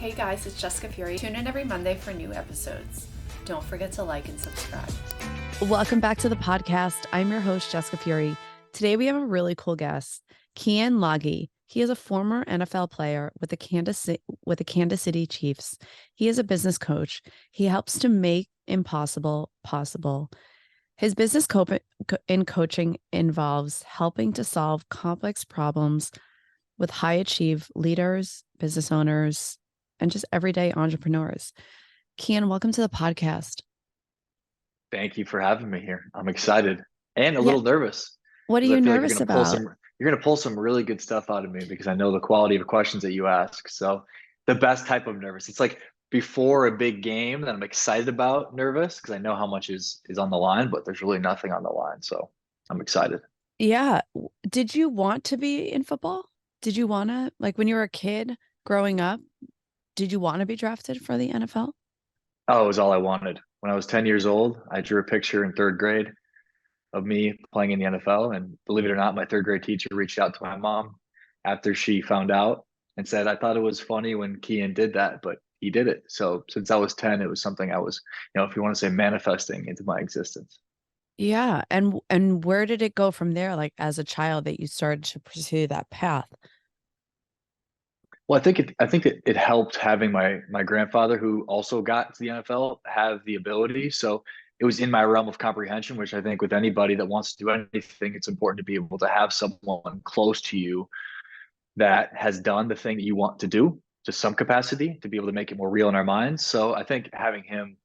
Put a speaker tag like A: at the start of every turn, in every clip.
A: Hey guys, it's Jessica Fury. Tune in every Monday for new episodes. Don't forget to like and subscribe.
B: Welcome back to the podcast. I'm your host, Jessica Fury. Today we have a really cool guest, Keyen Lage. He is a former NFL player with the Kansas City Chiefs. He is a business coach. He helps to make impossible possible. His business coaching involves helping to solve complex problems with high achieve leaders, business owners, and just everyday entrepreneurs. Keyen, welcome to the podcast.
C: Thank you for having me here. I'm excited and a
B: Yeah.
C: little nervous
B: What are
C: because I
B: you
C: feel like
B: nervous about?
C: you're gonna pull some really good stuff out of me because I know the quality of questions that you ask. So the best type of nervous. It's like before a big game that I'm excited about nervous because I know how much is on the line, but there's really nothing on the line. So I'm excited.
B: Yeah. Did you want to be in football? Did you want to, like when you were a kid growing up, did you want to be drafted for the NFL?
C: Oh, it was all I wanted. When I was 10 years old, I drew a picture in third grade of me playing in the NFL. And believe it or not, my third grade teacher reached out to my mom after she found out and said, I thought it was funny when Keyen did that, but he did it. So since I was 10, it was something I was, if you want to say manifesting into my existence.
B: Yeah. And where did it go from there, like as a child that you started to pursue that path?
C: Well, I think it helped having my grandfather who also got to the NFL have the ability. So it was in my realm of comprehension, which I think with anybody that wants to do anything, it's important to be able to have someone close to you that has done the thing that you want to do to some capacity to be able to make it more real in our minds. So I think having him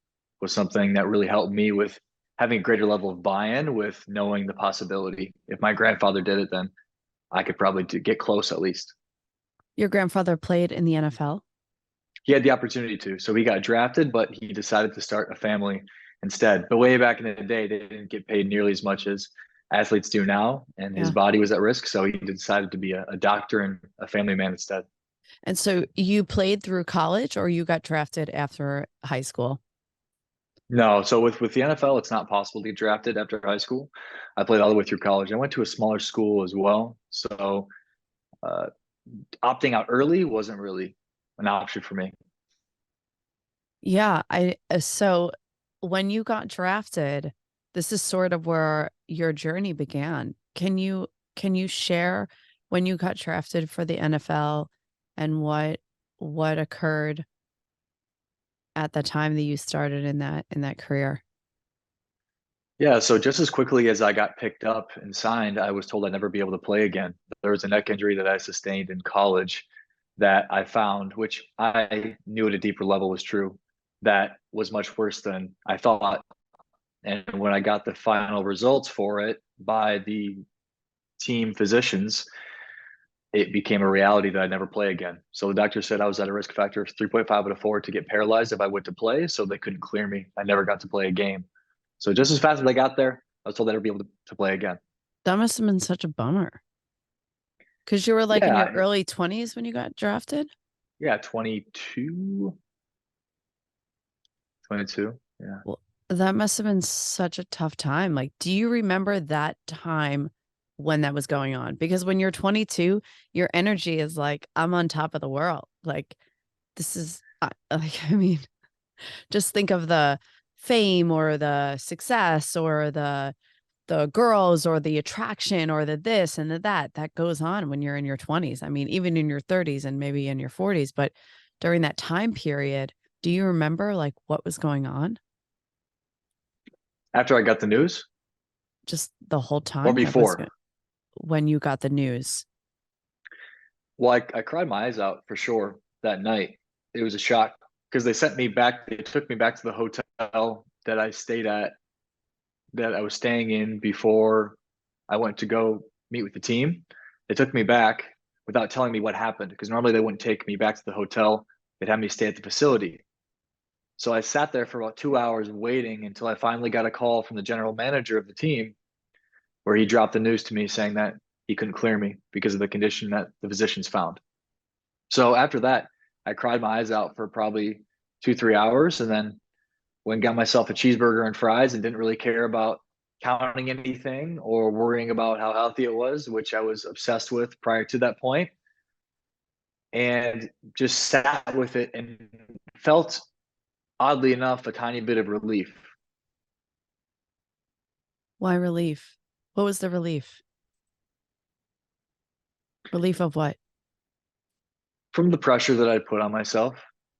C: was something that really helped me with having a greater level of buy-in with knowing the possibility. If my grandfather did it, then I could probably get close at least.
B: Your grandfather played in the NFL?
C: He had the opportunity to, so he got drafted, but he decided to start a family instead. But way back in the day, they didn't get paid nearly as much as athletes do now, and his
B: Yeah.
C: body was at risk, so he decided to be a doctor and a family man instead.
B: And so you played through college or you got drafted after high school?
C: No, so with the NFL, it's not possible to get drafted after high school. I played all the way through college. I went to a smaller school as well, so uh, opting out early wasn't really an option for me.
B: Yeah, so when you got drafted, this is sort of where your journey began. Can you share when you got drafted for the NFL and what occurred at the time that you started in that career?
C: Yeah, so just as quickly as I got picked up and signed, I was told I'd never be able to play again. There was a neck injury that I sustained in college that I found, which I knew at a deeper level was true, that was much worse than I thought. And when I got the final results for it by the team physicians, it became a reality that I'd never play again. So the doctor said I was at a risk factor of 3.5 out of 4 to get paralyzed if I went to play. So they couldn't clear me. I never got to play a game. So just as fast as I got there, I was told I'd never be able to play again.
B: That must have been such a bummer because you were like in your
C: Yeah,
B: early 20s when you got drafted.
C: yeah, 22, 22. Yeah.
B: Well, that must have been such a tough time. Like, do you remember that time when that was going on? Because when you're 22, your energy is like, I'm on top of the world. Like, this is like, I mean, just think of the fame or the success or the girls or the attraction or the this and the that goes on when you're in your 20s. I mean, even in your 30s and maybe in your 40s, but during that time period, do you remember like what was going on?
C: After I got the news
B: Just the whole
C: or
B: time that was
C: before?
B: when you got the news.
C: Well, I cried my eyes out for sure that night. It was a shock because they sent me back. They took me back to the hotel that I stayed at, that I was staying in before I went to go meet with the team. They took me back without telling me what happened because normally they wouldn't take me back to the hotel. They'd have me stay at the facility. So I sat there for about 2 hours waiting until I finally got a call from the general manager of the team where he dropped the news to me saying that he couldn't clear me because of the condition that the physicians found. So after that, I cried my eyes out for probably 2, 3 hours and then went and got myself a cheeseburger and fries and didn't really care about counting anything or worrying about how healthy it was, which I was obsessed with prior to that point. and just sat with it and felt, oddly enough, a tiny bit of relief.
B: Why relief? What was the relief? Relief of what?
C: From the pressure that I put on myself,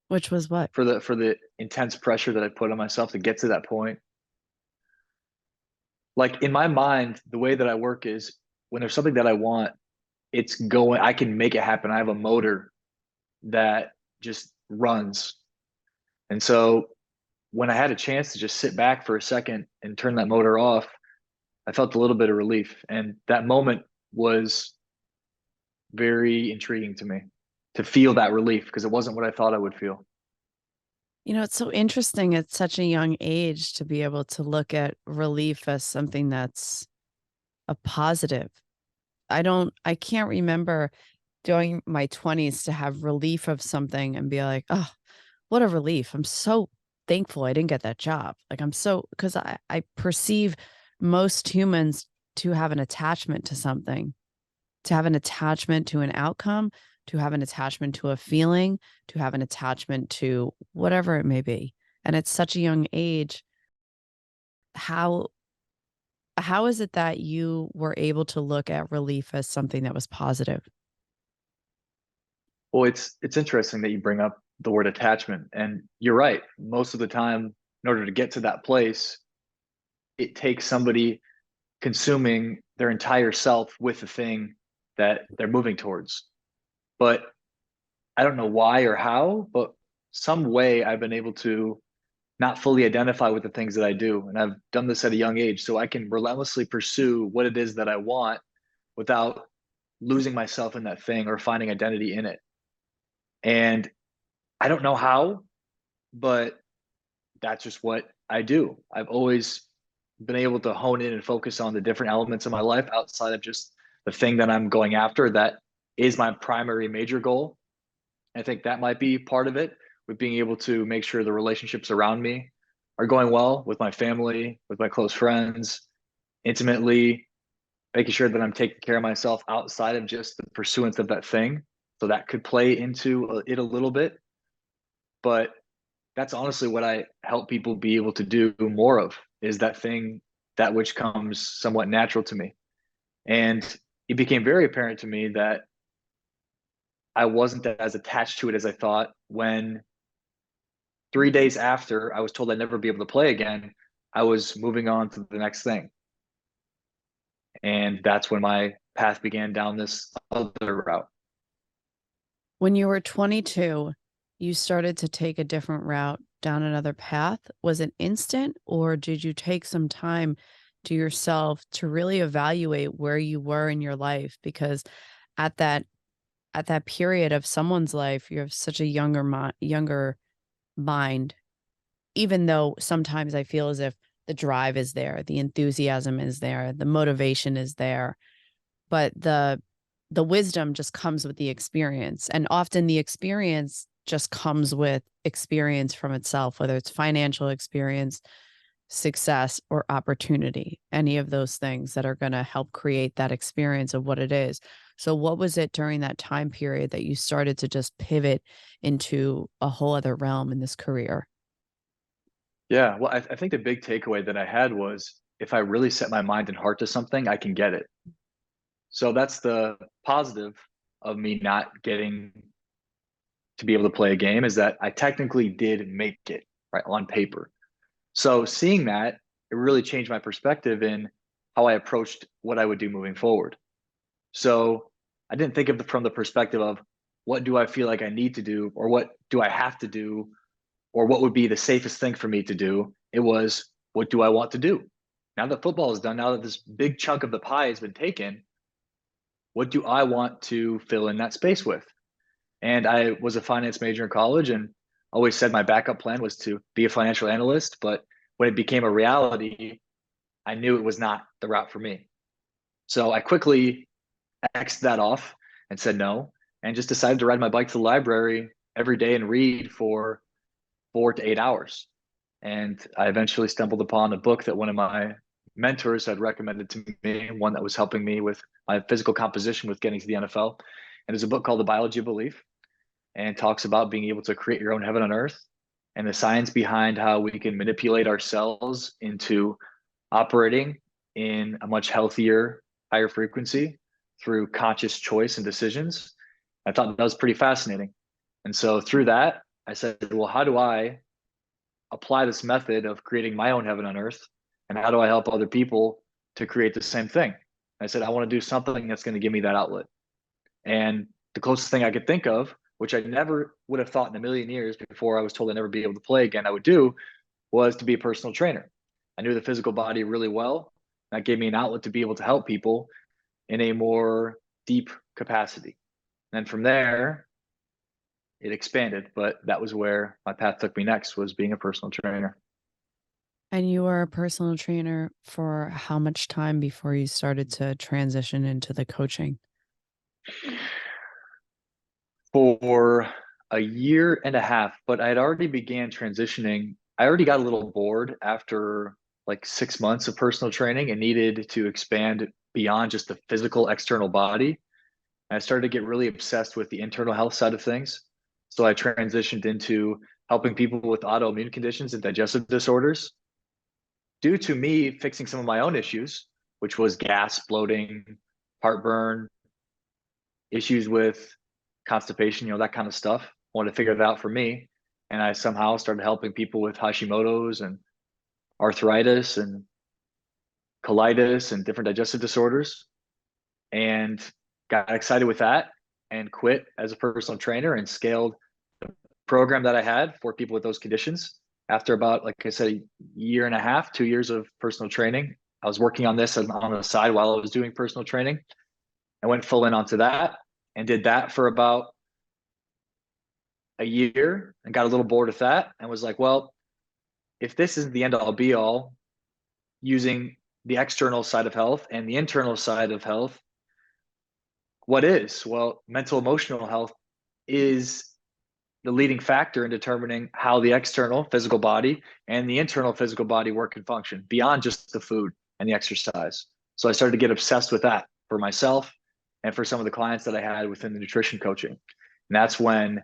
B: Which was what?
C: for the intense pressure that I put on myself to get to that point. Like in my mind, the way that I work is when there's something that I want, it's going, I can make it happen. I have a motor that just runs. And so when I had a chance to just sit back for a second and turn that motor off, I felt a little bit of relief. And that moment was very intriguing to me, to feel that relief, because it wasn't what I thought I would feel.
B: You know, it's so interesting at such a young age to be able to look at relief as something that's a positive. I can't remember during my 20s to have relief of something and be like, oh, what a relief. I'm so thankful I didn't get that job. Like, because I perceive most humans to have an attachment to something, to have an attachment to an outcome, to have an attachment to a feeling, to have an attachment to whatever it may be. And at such a young age, how is it that you were able to look at relief as something that was positive?
C: Well, it's interesting that you bring up the word attachment, and you're right. Most of the time, in order to get to that place, it takes somebody consuming their entire self with the thing that they're moving towards. But I don't know why or how, but some way I've been able to not fully identify with the things that I do. And I've done this at a young age, so I can relentlessly pursue what it is that I want without losing myself in that thing or finding identity in it. And I don't know how, but that's just what I do. I've always been able to hone in and focus on the different elements of my life outside of just the thing that I'm going after that is my primary major goal. I think that might be part of it, with being able to make sure the relationships around me are going well, with my family, with my close friends, intimately, making sure that I'm taking care of myself outside of just the pursuance of that thing. So that could play into it a little bit, but that's honestly what I help people be able to do more of, is that thing, that which comes somewhat natural to me. And it became very apparent to me that I wasn't as attached to it as I thought when 3 days after I was told I'd never be able to play again, I was moving on to the next thing. And that's when my path began down this other route.
B: When you were 22, you started to take a different route down another path. Was it instant, or did you take some time to yourself to really evaluate where you were in your life? Because at that period of someone's life, you have such a younger mind, even though sometimes I feel as if the drive is there, the enthusiasm is there, the motivation is there, but the wisdom just comes with the experience. And often the experience just comes with experience from itself, whether it's financial experience, success, or opportunity, any of those things that are going to help create that experience of what it is. So what was it during that time period that you started to just pivot into a whole other realm in this career?
C: Yeah, well, I think the big takeaway that I had was, if I really set my mind and heart to something, I can get it. So that's the positive of me not getting to be able to play a game, is that I technically did make it, right, on paper. So seeing that, it really changed my perspective in how I approached what I would do moving forward. So I didn't think of it from the perspective of, what do I feel like I need to do, or what do I have to do, or what would be the safest thing for me to do. It was, what do I want to do? Now that football is done, now that this big chunk of the pie has been taken, what do I want to fill in that space with? And I was a finance major in college, and always said my backup plan was to be a financial analyst. But when it became a reality, I knew it was not the route for me. So I quickly X'd that off and said no, and just decided to ride my bike to the library every day and read for 4 to 8 hours. And I eventually stumbled upon a book that one of my mentors had recommended to me, one that was helping me with my physical composition with getting to the NFL. And it's a book called The Biology of Belief. and talks about being able to create your own heaven on earth and the science behind how we can manipulate ourselves into operating in a much healthier, higher frequency through conscious choice and decisions. I thought that was pretty fascinating. And so through that, I said, well, how do I apply this method of creating my own heaven on earth? And how do I help other people to create the same thing? I said, I want to do something that's going to give me that outlet. And the closest thing I could think of, which I never would have thought in a million years before I was told I'd never be able to play again, I would do, was to be a personal trainer. I knew the physical body really well. That gave me an outlet to be able to help people in a more deep capacity. And from there, it expanded, but that was where my path took me next, was being a personal trainer.
B: And you were a personal trainer for how much time before you started to transition into the coaching?
C: For a year and a half, but I had already began transitioning. I already got a little bored after like 6 months of personal training and needed to expand beyond just the physical external body. And I started to get really obsessed with the internal health side of things. So I transitioned into helping people with autoimmune conditions and digestive disorders due to me fixing some of my own issues, which was gas, bloating, heartburn, issues with constipation, that kind of stuff. I wanted to figure that out for me. And I somehow started helping people with Hashimoto's and arthritis and colitis and different digestive disorders, and got excited with that and quit as a personal trainer and scaled the program that I had for people with those conditions. After about, like I said, a year and a half, 2 years of personal training, I was working on this on the side while I was doing personal training. I went full in onto that and did that for about a year and got a little bored with that and was like, well, if this isn't the end all be all, using the external side of health and the internal side of health, what is? Well, mental emotional health is the leading factor in determining how the external physical body and the internal physical body work and function beyond just the food and the exercise. So I started to get obsessed with that for myself and for some of the clients that I had within the nutrition coaching. And that's when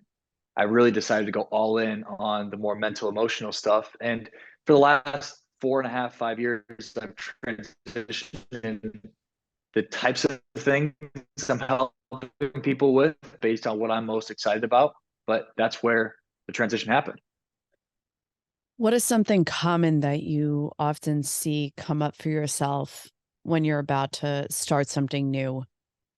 C: I really decided to go all in on the more mental emotional stuff. And for the last 4.5, 5 years, I've transitioned the types of things I'm helping people with based on what I'm most excited about. But that's where the transition happened.
B: What is something common that you often see come up for yourself when you're about to start something new?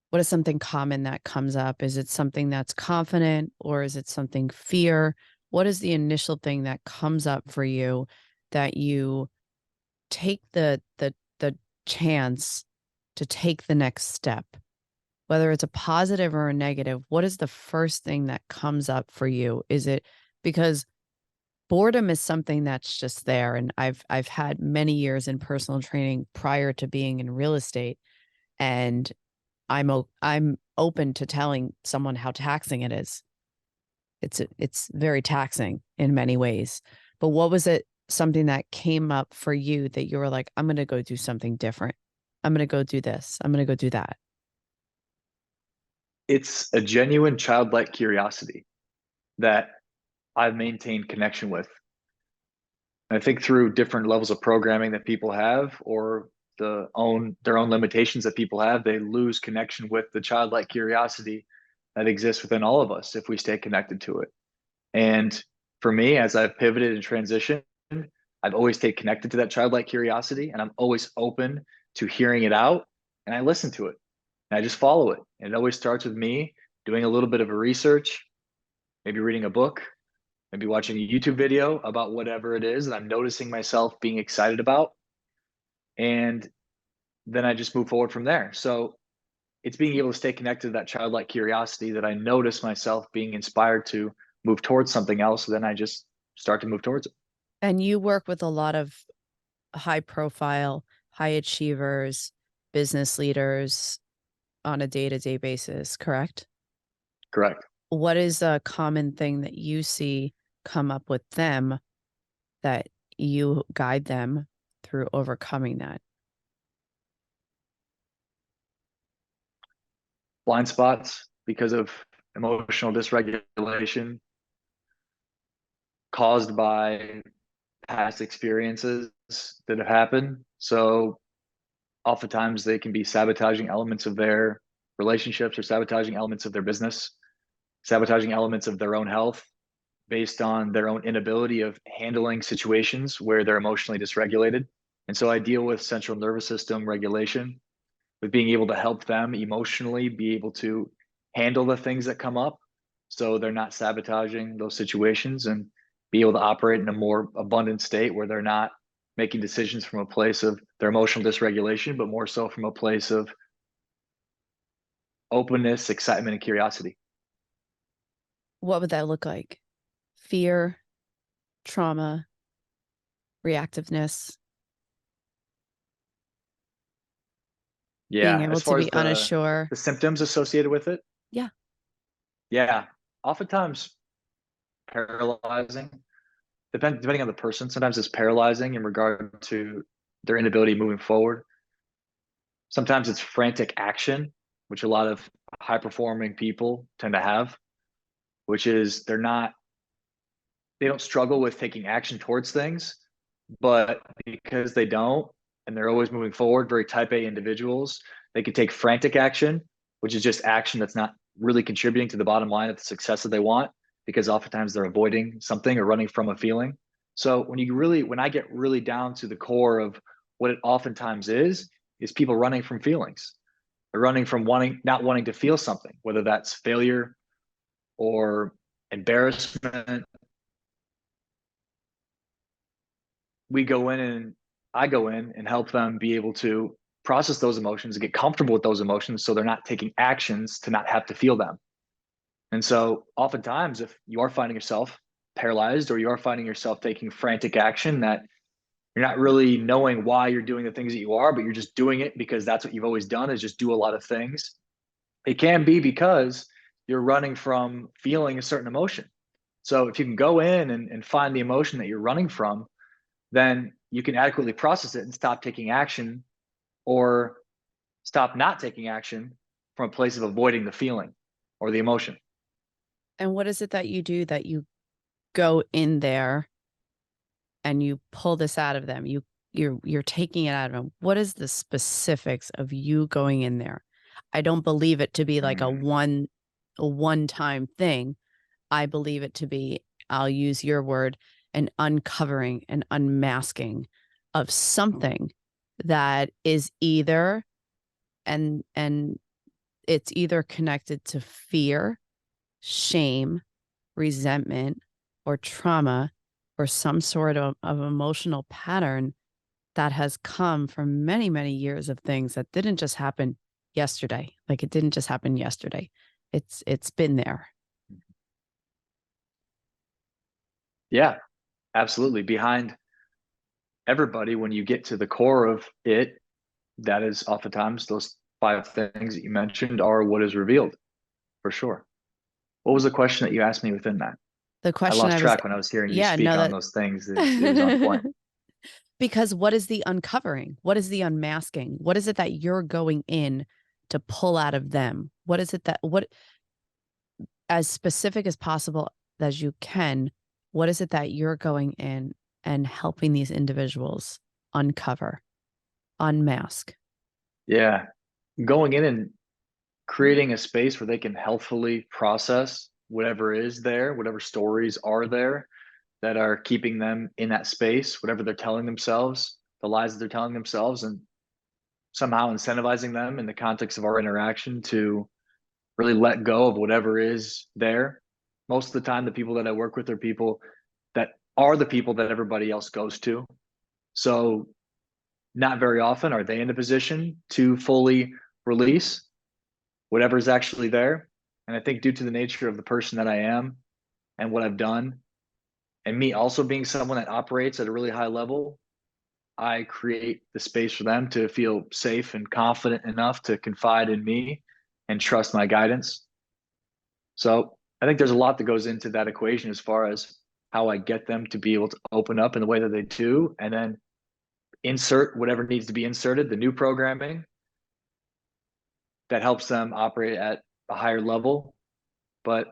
B: What is something common that comes up? Is it something that's confident, or is it something fear? What is the initial thing that comes up for you that you take the chance to take the next step? Whether it's a positive or a negative, what is the first thing that comes up for you? Is it because boredom is something that's just there? And I've had many years in personal training prior to being in real estate, and I'm open to telling someone how taxing it is. It's very taxing in many ways. But what was it, something that came up for you that you were like, I'm going to go do something different. I'm going to go do this. I'm going to go do that.
C: It's a genuine childlike curiosity that I've maintained connection with. And I think through different levels of programming that people have, or their own limitations that people have, they lose connection with the childlike curiosity that exists within all of us if we stay connected to it. And for me, as I've pivoted and transitioned, I've always stayed connected to that childlike curiosity, and I'm always open to hearing it out, and I listen to it and I just follow it. And it always starts with me doing a little bit of a research, maybe reading a book, maybe watching a YouTube video about whatever it is that I'm noticing myself being excited about. And then I just move forward from there. So it's being able to stay connected to that childlike curiosity that I notice myself being inspired to move towards something else. So then I just start to move towards it.
B: And you work with a lot of high profile, high achievers, business leaders on a day-to-day basis, correct?
C: Correct.
B: What is a common thing that you see come up with them that you guide them through overcoming that?
C: Blind spots because of emotional dysregulation caused by past experiences that have happened. So oftentimes they can be sabotaging elements of their relationships or sabotaging elements of their business, sabotaging elements of their own health based on their own inability of handling situations where they're emotionally dysregulated. And so I deal with central nervous system regulation, with being able to help them emotionally be able to handle the things that come up so they're not sabotaging those situations and be able to operate in a more abundant state where they're not making decisions from a place of their emotional dysregulation, but more so from a place of openness, excitement, and curiosity.
B: What would that look like? Fear, trauma, reactiveness, being
C: Yeah,
B: able
C: as
B: to
C: far as
B: be unsure.
C: the symptoms associated with it,
B: Yeah.
C: yeah, oftentimes paralyzing. Depending on the person, sometimes it's paralyzing in regard to their inability moving forward. Sometimes it's frantic action, which a lot of high performing people tend to have, which is they don't struggle with taking action towards things, but because they don't, and they're always moving forward, very type A individuals, they can take frantic action, which is just action that's not really contributing to the bottom line of the success that they want, because oftentimes they're avoiding something or running from a feeling. So when I get really down to the core of what it oftentimes is people running from feelings. They're running from not wanting to feel something, whether that's failure or embarrassment. we go in and I go in and help them be able to process those emotions and get comfortable with those emotions so they're not taking actions to not have to feel them. And so oftentimes if you are finding yourself paralyzed or you are finding yourself taking frantic action that you're not really knowing why you're doing the things that you are, but you're just doing it because that's what you've always done, is just do a lot of things. It can be because you're running from feeling a certain emotion. So if you can go in and find the emotion that you're running from, then you can adequately process it and stop taking action or stop not taking action from a place of avoiding the feeling or the emotion.
B: And what is it that you do, that you go in there and you pull this out of them? You're taking it out of them. What is the specifics of you going in there? I don't believe it to be like a one-time thing. I believe it to be, I'll use your word, an uncovering, an unmasking of something that is either, and it's either connected to fear, shame, resentment, or trauma, or some sort of emotional pattern that has come from many, many years of things that didn't just happen yesterday. Like, it didn't just happen yesterday. It's been there.
C: Yeah, absolutely. Behind everybody, when you get to the core of it, that is oftentimes those 5 things that you mentioned are what is revealed, for sure. What was the question that you asked me within that?
B: The
C: I
B: question
C: lost
B: I was,
C: track when I was hearing you
B: yeah,
C: speak
B: no,
C: on those things. It was on point.
B: because what is the uncovering? What is the unmasking? What is it that you're going in to pull out of them? What is it that, what, as specific as possible as you can, what is it that you're going in and helping these individuals uncover, unmask?
C: Yeah. Going in and creating a space where they can healthfully process whatever is there, whatever stories are there that are keeping them in that space, whatever they're telling themselves, the lies that they're telling themselves, and somehow incentivizing them in the context of our interaction to really let go of whatever is there. Most of the time, the people that I work with are people that are the people that everybody else goes to. So, not very often are they in a position to fully release whatever's actually there. And I think, due to the nature of the person that I am and what I've done, and me also being someone that operates at a really high level, I create the space for them to feel safe and confident enough to confide in me and trust my guidance. So I think there's a lot that goes into that equation as far as how I get them to be able to open up in the way that they do, and then insert whatever needs to be inserted, the new programming that helps them operate at a higher level. but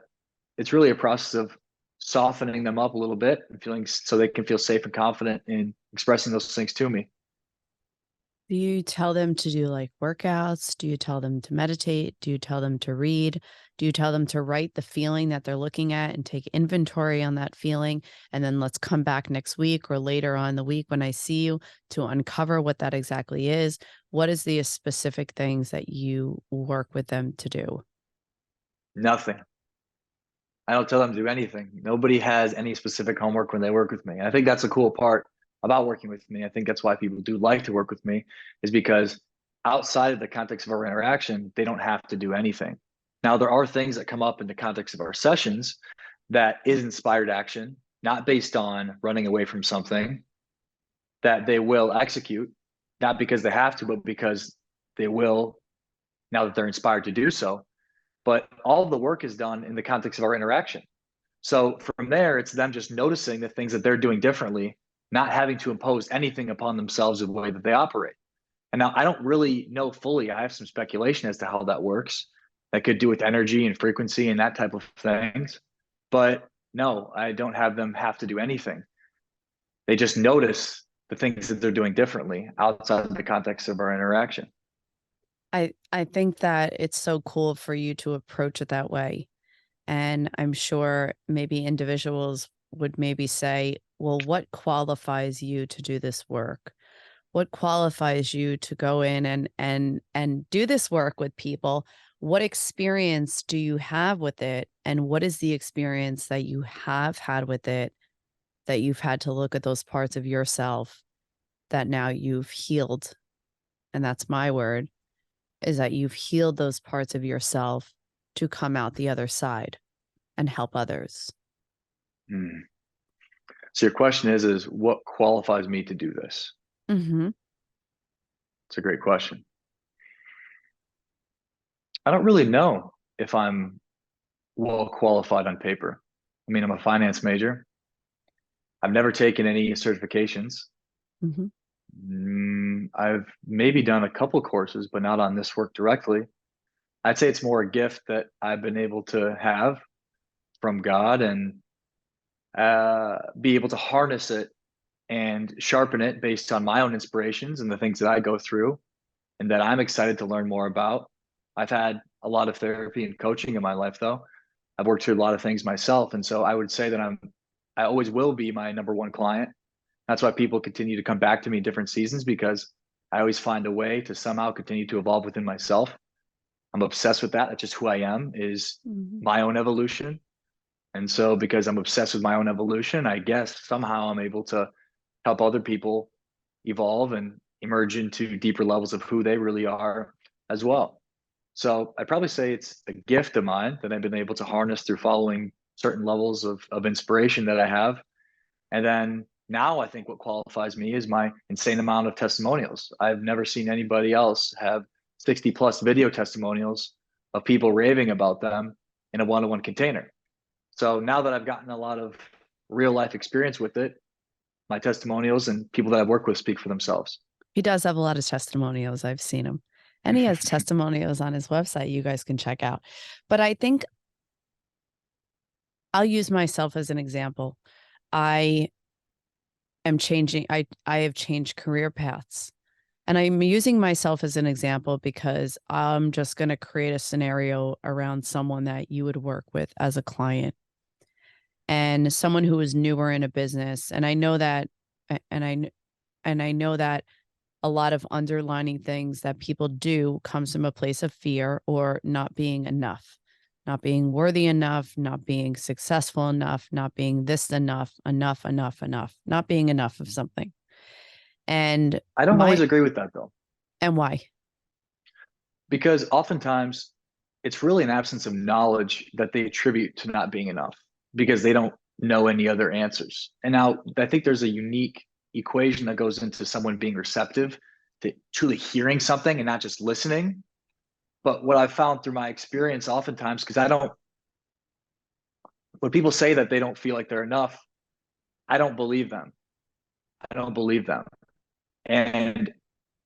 C: it's really a process of softening them up a little bit and feeling so they can feel safe and confident in expressing those things to me.
B: Do you tell them to do like workouts? Do you tell them to meditate? Do you tell them to read? Do you tell them to write the feeling that they're looking at and take inventory on that feeling? And then let's come back next week or later on the week when I see you to uncover what that exactly is. What is the specific things that you work with them to do?
C: Nothing. I don't tell them to do anything. Nobody has any specific homework when they work with me. And I think that's a cool part about working with me. I think that's why people do like to work with me, is because outside of the context of our interaction, they don't have to do anything. Now, there are things that come up in the context of our sessions that is inspired action, not based on running away from something, that they will execute, not because they have to, but because they will now that they're inspired to do so. But all of the work is done in the context of our interaction. So from there, it's them just noticing the things that they're doing differently, not having to impose anything upon themselves of the way that they operate. And now I don't really know fully. I have some speculation as to how that works. That could do with energy and frequency and that type of things. But no, I don't have them have to do anything. They just notice the things that they're doing differently outside of the context of our interaction.
B: I think that it's so cool for you to approach it that way. And I'm sure maybe individuals would maybe say, well, what qualifies you to do this work? What qualifies you to go in and do this work with people? What experience do you have with it? And what is the experience that you have had with it that you've had to look at those parts of yourself that now you've healed? And that's my word, is that you've healed those parts of yourself to come out the other side and help others.
C: So your question is what qualifies me to do this?
B: Mm-hmm.
C: It's a great question. I don't really know if I'm well qualified on paper. I mean, I'm a finance major. I've never taken any certifications.
B: Mm-hmm.
C: I've maybe done a couple courses, but not on this work directly. I'd say it's more a gift that I've been able to have from God and be able to harness it and sharpen it based on my own inspirations and the things that I go through and that I'm excited to learn more about. I've had a lot of therapy and coaching in my life, though. I've worked through a lot of things myself. And so I would say that I always will be my number one client. That's why people continue to come back to me in different seasons, because I always find a way to somehow continue to evolve within myself. I'm obsessed with that. That's just who I am, is my own evolution. And so because I'm obsessed with my own evolution, I guess somehow I'm able to help other people evolve and emerge into deeper levels of who they really are as well. So I'd probably say it's a gift of mine that I've been able to harness through following certain levels of inspiration that I have. And then now I think what qualifies me is my insane amount of testimonials. I've never seen anybody else have 60 plus video testimonials of people raving about them in a one-on-one container. So now that I've gotten a lot of real life experience with it, my testimonials and people that I've worked with speak for themselves.
B: He does have a lot of testimonials. I've seen him. And he has testimonials on his website you guys can check out. But I think I'll use myself as an example. I am changing. I have changed career paths. And I'm using myself as an example because I'm just going to create a scenario around someone that you would work with as a client and someone who is newer in a business. And I know that, and I know that a lot of underlining things that people do comes from a place of fear or not being enough, not being worthy enough, not being successful enough, not being this enough, not being enough of something. And
C: I don't always agree with that, though.
B: And why?
C: Because oftentimes it's really an absence of knowledge that they attribute to not being enough, because they don't know any other answers. And now I think there's a unique equation that goes into someone being receptive to truly hearing something and not just listening. But what I've found through my experience oftentimes, because when people say that they don't feel like they're enough, I don't believe them. And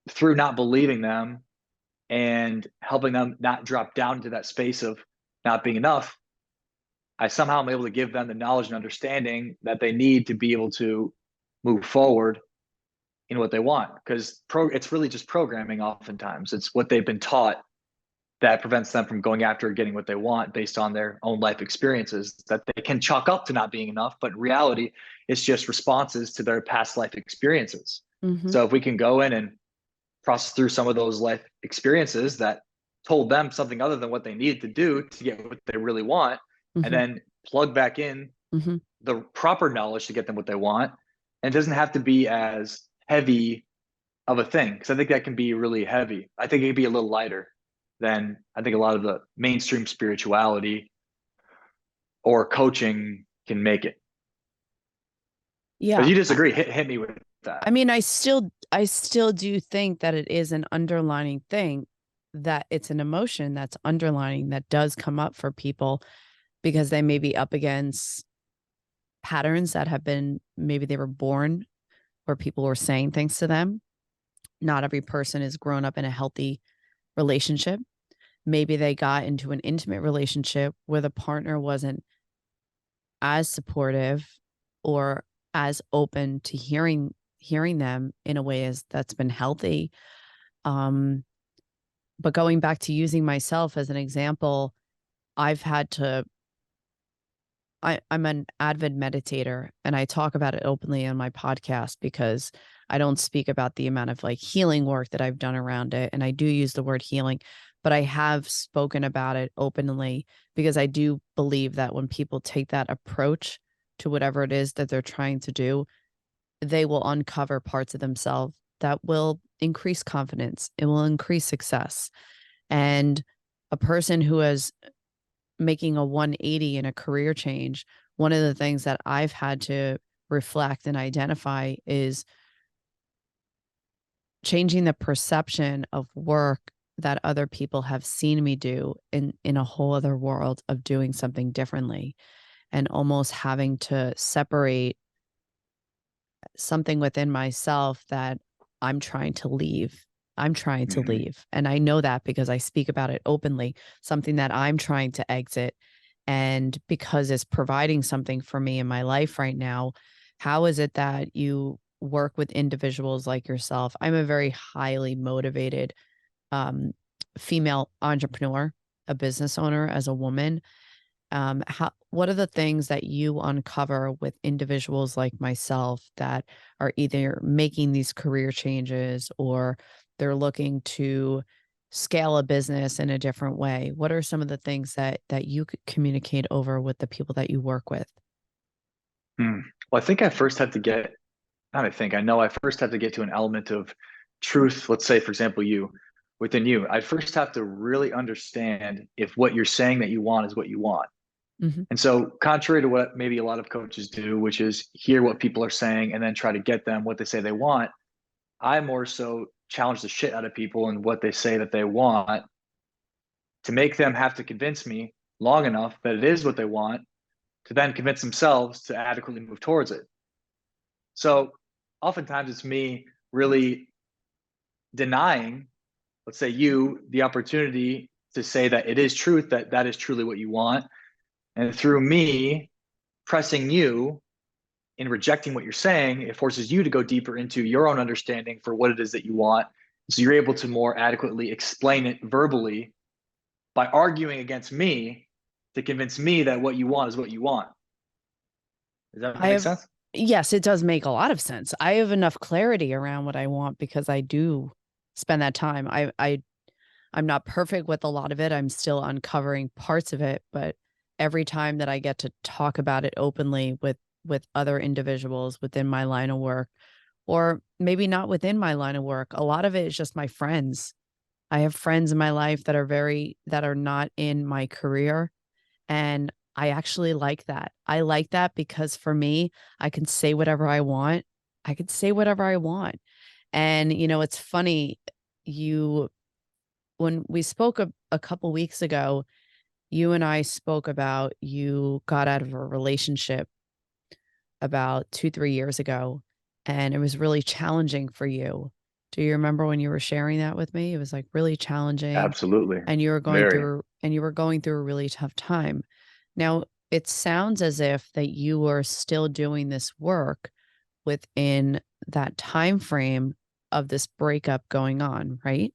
C: through not believing them and helping them not drop down into that space of not being enough, I somehow am able to give them the knowledge and understanding that they need to be able to move forward in what they want. Because it's really just programming oftentimes. It's what they've been taught that prevents them from going after getting what they want based on their own life experiences that they can chalk up to not being enough. But in reality, it's just responses to their past life experiences.
B: Mm-hmm.
C: So if we can go in and process through some of those life experiences that told them something other than what they needed to do to get what they really want,
B: Mm-hmm.
C: and then plug back in
B: Mm-hmm.
C: the proper knowledge to get them what they want. And it doesn't have to be as heavy of a thing, because I think that can be really heavy. I think it can be a little lighter than I think a lot of the mainstream spirituality or coaching can make it.
B: Yeah.
C: But you disagree, hit me with that.
B: I mean, I still do think that it is an underlining thing, that it's an emotion that's underlining that does come up for people because they may be up against patterns that have been, maybe they were born where people were saying things to them. Not every person is grown up in a healthy relationship. Maybe they got into an intimate relationship where the partner wasn't as supportive or as open to hearing them in a way as that's been healthy. But going back to using myself as an example, I've had to, I'm an avid meditator, and I talk about it openly on my podcast because I don't speak about the amount of like healing work that I've done around it. And I do use the word healing, but I have spoken about it openly because I do believe that when people take that approach to whatever it is that they're trying to do, they will uncover parts of themselves that will increase confidence. It will increase success. And a person who is making a 180 in a career change, one of the things that I've had to reflect and identify is changing the perception of work that other people have seen me do in a whole other world of doing something differently, and almost having to separate something within myself that I'm trying to leave. And I know that because I speak about it openly, something that I'm trying to exit. And because it's providing something for me in my life right now, how is it that you work with individuals like yourself? I'm a very highly motivated female entrepreneur, a business owner as a woman. What are the things that you uncover with individuals like myself that are either making these career changes or they're looking to scale a business in a different way? What are some of the things that you could communicate over with the people that you work with?
C: Well, I think I first have to get, I know I first have to get to an element of truth. Let's say, for example, within you, I first have to really understand if what you're saying that you want is what you want.
B: Mm-hmm.
C: And so, contrary to what maybe a lot of coaches do, which is hear what people are saying and then try to get them what they say they want, I more so challenge the shit out of people and what they say that they want to make them have to convince me long enough that it is what they want to then convince themselves to adequately move towards it. So, oftentimes it's me really denying, let's say the opportunity to say that it is truth, that that is truly what you want. And through me pressing you in rejecting what you're saying, it forces you to go deeper into your own understanding for what it is that you want. So you're able to more adequately explain it verbally by arguing against me to convince me that what you want is what you want. Does that make sense?
B: Yes, it does make a lot of sense. I have enough clarity around what I want because I do spend that time. I'm not perfect with a lot of it. I'm still uncovering parts of it, but every time that I get to talk about it openly with other individuals within my line of work, or maybe not within my line of work, a lot of it is just my friends. I have friends in my life that are not in my career, and I actually like that. I like that because for me, I can say whatever I want. And it's funny, when we spoke a couple weeks ago, you and I spoke about you got out of a relationship about 2-3 years ago, and it was really challenging for you. Do you remember when you were sharing that with me? It was like really challenging.
C: Absolutely.
B: And you were going
C: Very.
B: through a really tough time. Now, it sounds as if that you were still doing this work within that time frame of this breakup going on, right?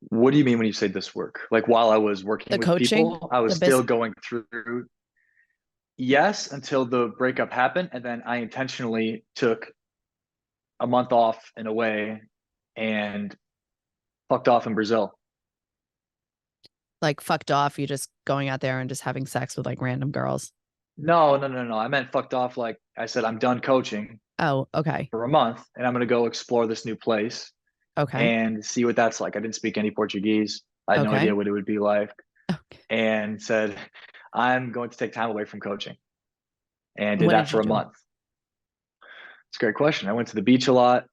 C: What do you mean when you say this work? Like while I was working
B: The
C: with
B: coaching,
C: people, I was
B: the
C: still
B: business.
C: going through. Yes, until the breakup happened, and then I intentionally took a month off and away and fucked off in Brazil.
B: Like fucked off, you just going out there and just having sex with like random girls.
C: No, no, no, no. I meant fucked off. Like I said, I'm done coaching
B: Oh, okay.
C: for a month, and I'm gonna go explore this new place
B: Okay.
C: and see what that's like. I didn't speak any Portuguese. I had no
B: Okay.
C: idea what it would be like,
B: Okay.
C: and said, I'm going to take time away from coaching, and
B: And
C: did
B: what
C: that
B: did you
C: for a
B: do?
C: month. It's a great question. I went to the beach a lot.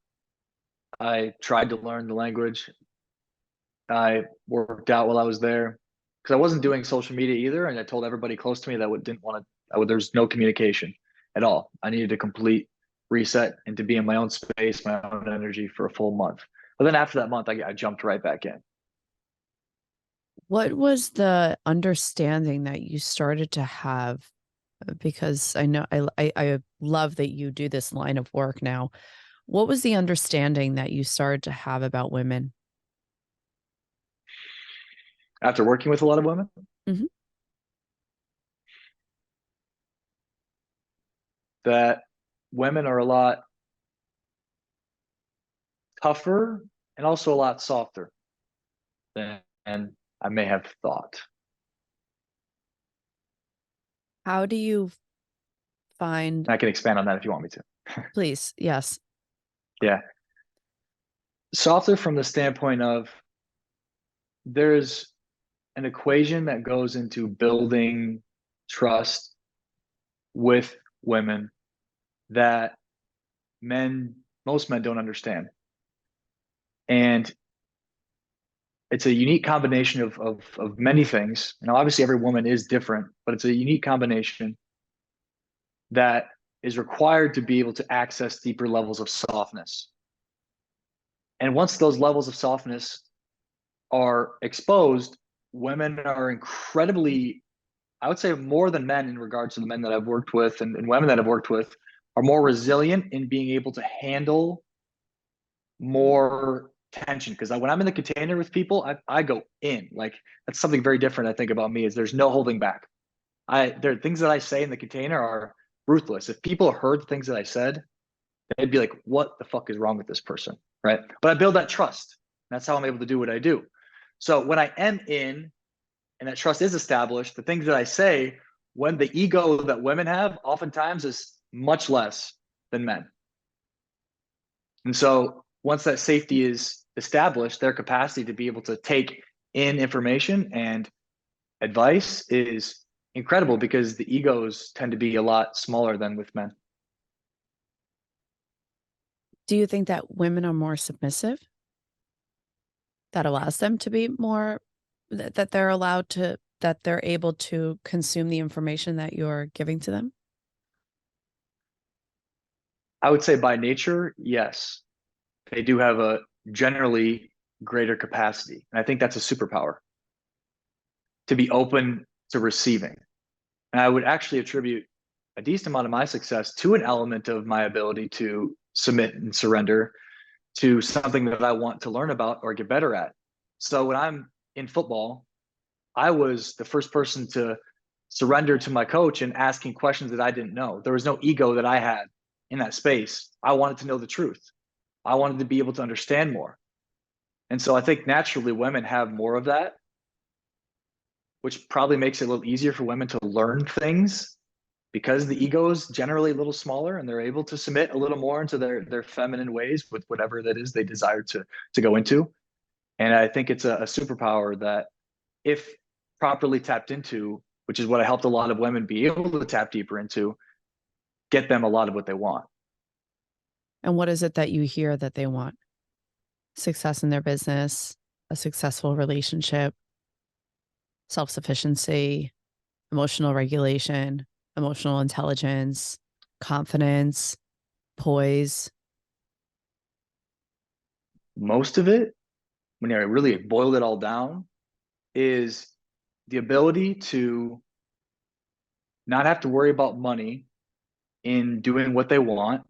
C: I tried to learn the language. I worked out while I was there because I wasn't doing social media either, and I told everybody close to me that didn't want to. There's no communication at all. I needed a complete reset and to be in my own space, my own energy for a full month. But then after that month, I jumped right back in.
B: What was the understanding that you started to have? Because I know I love that you do this line of work now. What was the understanding that you started to have about women?
C: After working with a lot of women,
B: Mhm.
C: that women are a lot tougher and also a lot softer than I may have thought.
B: How do you find,
C: I can expand on that if you want me to.
B: please? Yes.
C: Yeah. Softer from the standpoint of there's an equation that goes into building trust with women that most men don't understand. And it's a unique combination of many things. Now, obviously, every woman is different, but it's a unique combination that is required to be able to access deeper levels of softness. And once those levels of softness are exposed, women are incredibly, I would say more than men in regards to the men that I've worked with and women that I've worked with are more resilient in being able to handle more tension. Because when I'm in the container with people, I go in. Like that's something very different I think about me is there's no holding back. There are things that I say in the container are ruthless. If people heard the things that I said, they'd be like, what the fuck is wrong with this person? Right. But I build that trust. That's how I'm able to do what I do. So when I am in and that trust is established, the things that I say, when the ego that women have, oftentimes is much less than men. And so once that safety is established, their capacity to be able to take in information and advice is incredible because the egos tend to be a lot smaller than with men.
B: Do you think that women are more submissive? That allows them to be more, that they're allowed to, that they're able to consume the information that you're giving to them?
C: I would say by nature, yes, they do have a generally greater capacity. And I think that's a superpower to be open to receiving. And I would actually attribute a decent amount of my success to an element of my ability to submit and surrender to something that I want to learn about or get better at. So when I'm in football, I was the first person to surrender to my coach and asking questions that I didn't know. There was no ego that I had in that space. I wanted to know the truth. I wanted to be able to understand more. And so I think naturally women have more of that, which probably makes it a little easier for women to learn things because the ego is generally a little smaller and they're able to submit a little more into their feminine ways with whatever that is they desire to go into. And I think it's a superpower that if properly tapped into, which is what I helped a lot of women be able to tap deeper into, get them a lot of what they want.
B: And what is it that you hear that they want? Success in their business, a successful relationship, self-sufficiency, emotional regulation, emotional intelligence, confidence, poise.
C: Most of it, when I really boiled it all down, is the ability to not have to worry about money in doing what they want,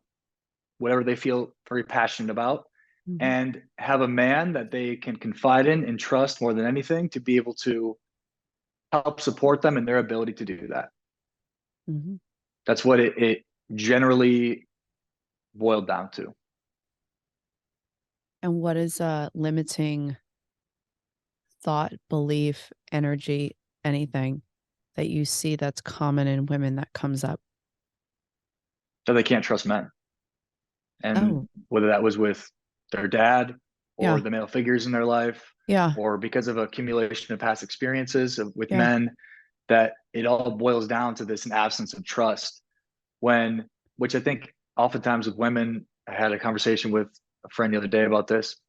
C: whatever they feel very passionate about,
B: Mhm.
C: and have a man that they can confide in and trust more than anything to be able to help support them in their ability to do that.
B: Mhm.
C: That's what it generally boiled down to.
B: And what is a limiting thought, belief, energy, anything that you see that's common in women that comes up?
C: So they can't trust men.
B: Oh,
C: And whether that was with their dad or
B: yeah.
C: the male figures in their life,
B: Yeah.
C: or because of accumulation of past experiences with
B: Yeah.
C: men, that it all boils down to this absence of trust. Which I think oftentimes with women, I had a conversation with a friend the other day about this.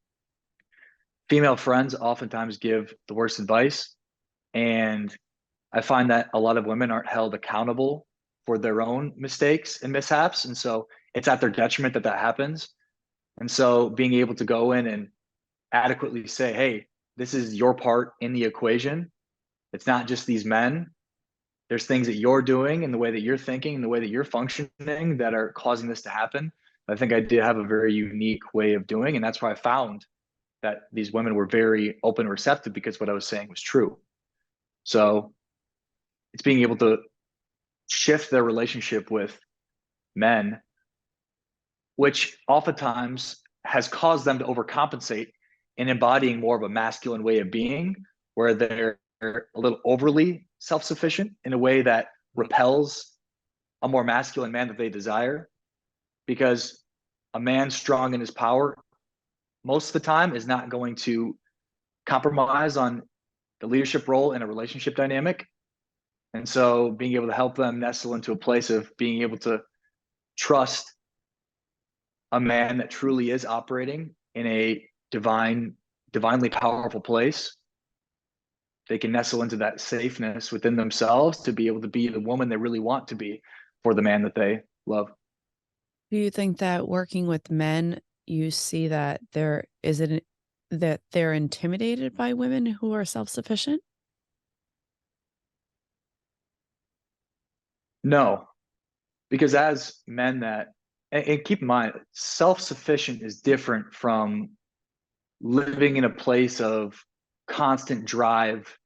C: Female friends oftentimes give the worst advice. And I find that a lot of women aren't held accountable for their own mistakes and mishaps. And so it's at their detriment that that happens. And so being able to go in and adequately say, hey, this is your part in the equation. It's not just these men. There's things that you're doing and the way that you're thinking and the way that you're functioning that are causing this to happen. I think I did have a very unique way of doing. And that's why I found that these women were very open and receptive because what I was saying was true. So it's being able to shift their relationship with men, which oftentimes has caused them to overcompensate in embodying more of a masculine way of being, where they're a little overly self sufficient in a way that repels a more masculine man that they desire. Because a man strong in his power, most of the time, is not going to compromise on the leadership role in a relationship dynamic. And so being able to help them nestle into a place of being able to trust a man that truly is operating in a divinely powerful place, they can nestle into that safeness within themselves to be able to be the woman they really want to be for the man that they love.
B: Do you think that working with men, you see that that they're intimidated by women who are self-sufficient?
C: No, because as men that, and keep in mind, self-sufficient is different from living in a place of constant drive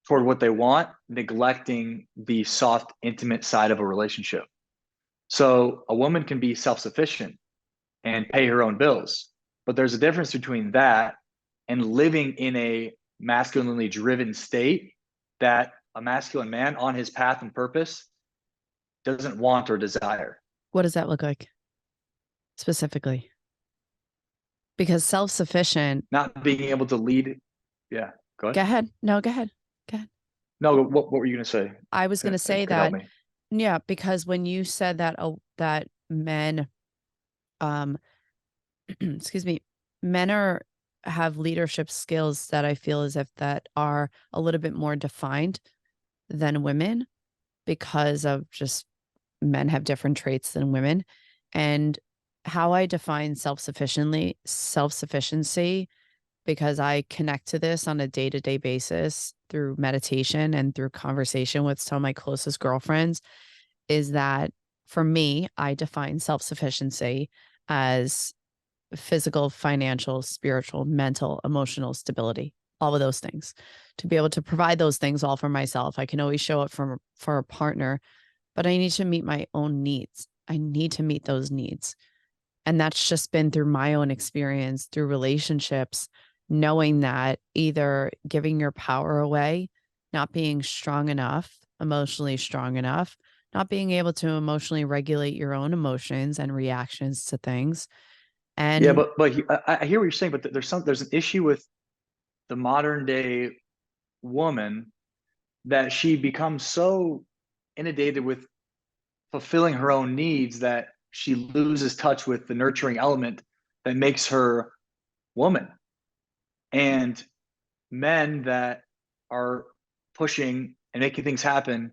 C: toward what they want, neglecting the soft, intimate side of a relationship. So a woman can be self-sufficient and pay her own bills, but there's a difference between that and living in a masculinely driven state that a masculine man on his path and purpose doesn't want or desire.
B: What does that look like specifically? Because self-sufficient,
C: Not being able to lead. Yeah, go
B: go
C: ahead.
B: ahead. No, go ahead. Go ahead.
C: No, what were you going to say?
B: I was going to say
C: That could help
B: that,
C: me.
B: yeah, because when you said that, that men, um, excuse me, men have leadership skills that I feel as if that are a little bit more defined than women because of just men have different traits than women. And how I define self-sufficiency, because I connect to this on a day-to-day basis through meditation and through conversation with some of my closest girlfriends, is that for me, I define self-sufficiency as physical, financial, spiritual, mental, emotional stability, all of those things. To be able to provide those things all for myself. I can always show up for a partner, but I need to meet my own needs. I need to meet those needs. And that's just been through my own experience, through relationships, knowing that either giving your power away, not being strong enough, emotionally strong enough, not being able to emotionally regulate your own emotions and reactions to things.
C: Yeah,
B: And
C: I hear what you're saying, but there's an issue with the modern day woman that she becomes so inundated with fulfilling her own needs that she loses touch with the nurturing element that makes her woman. And men that are pushing and making things happen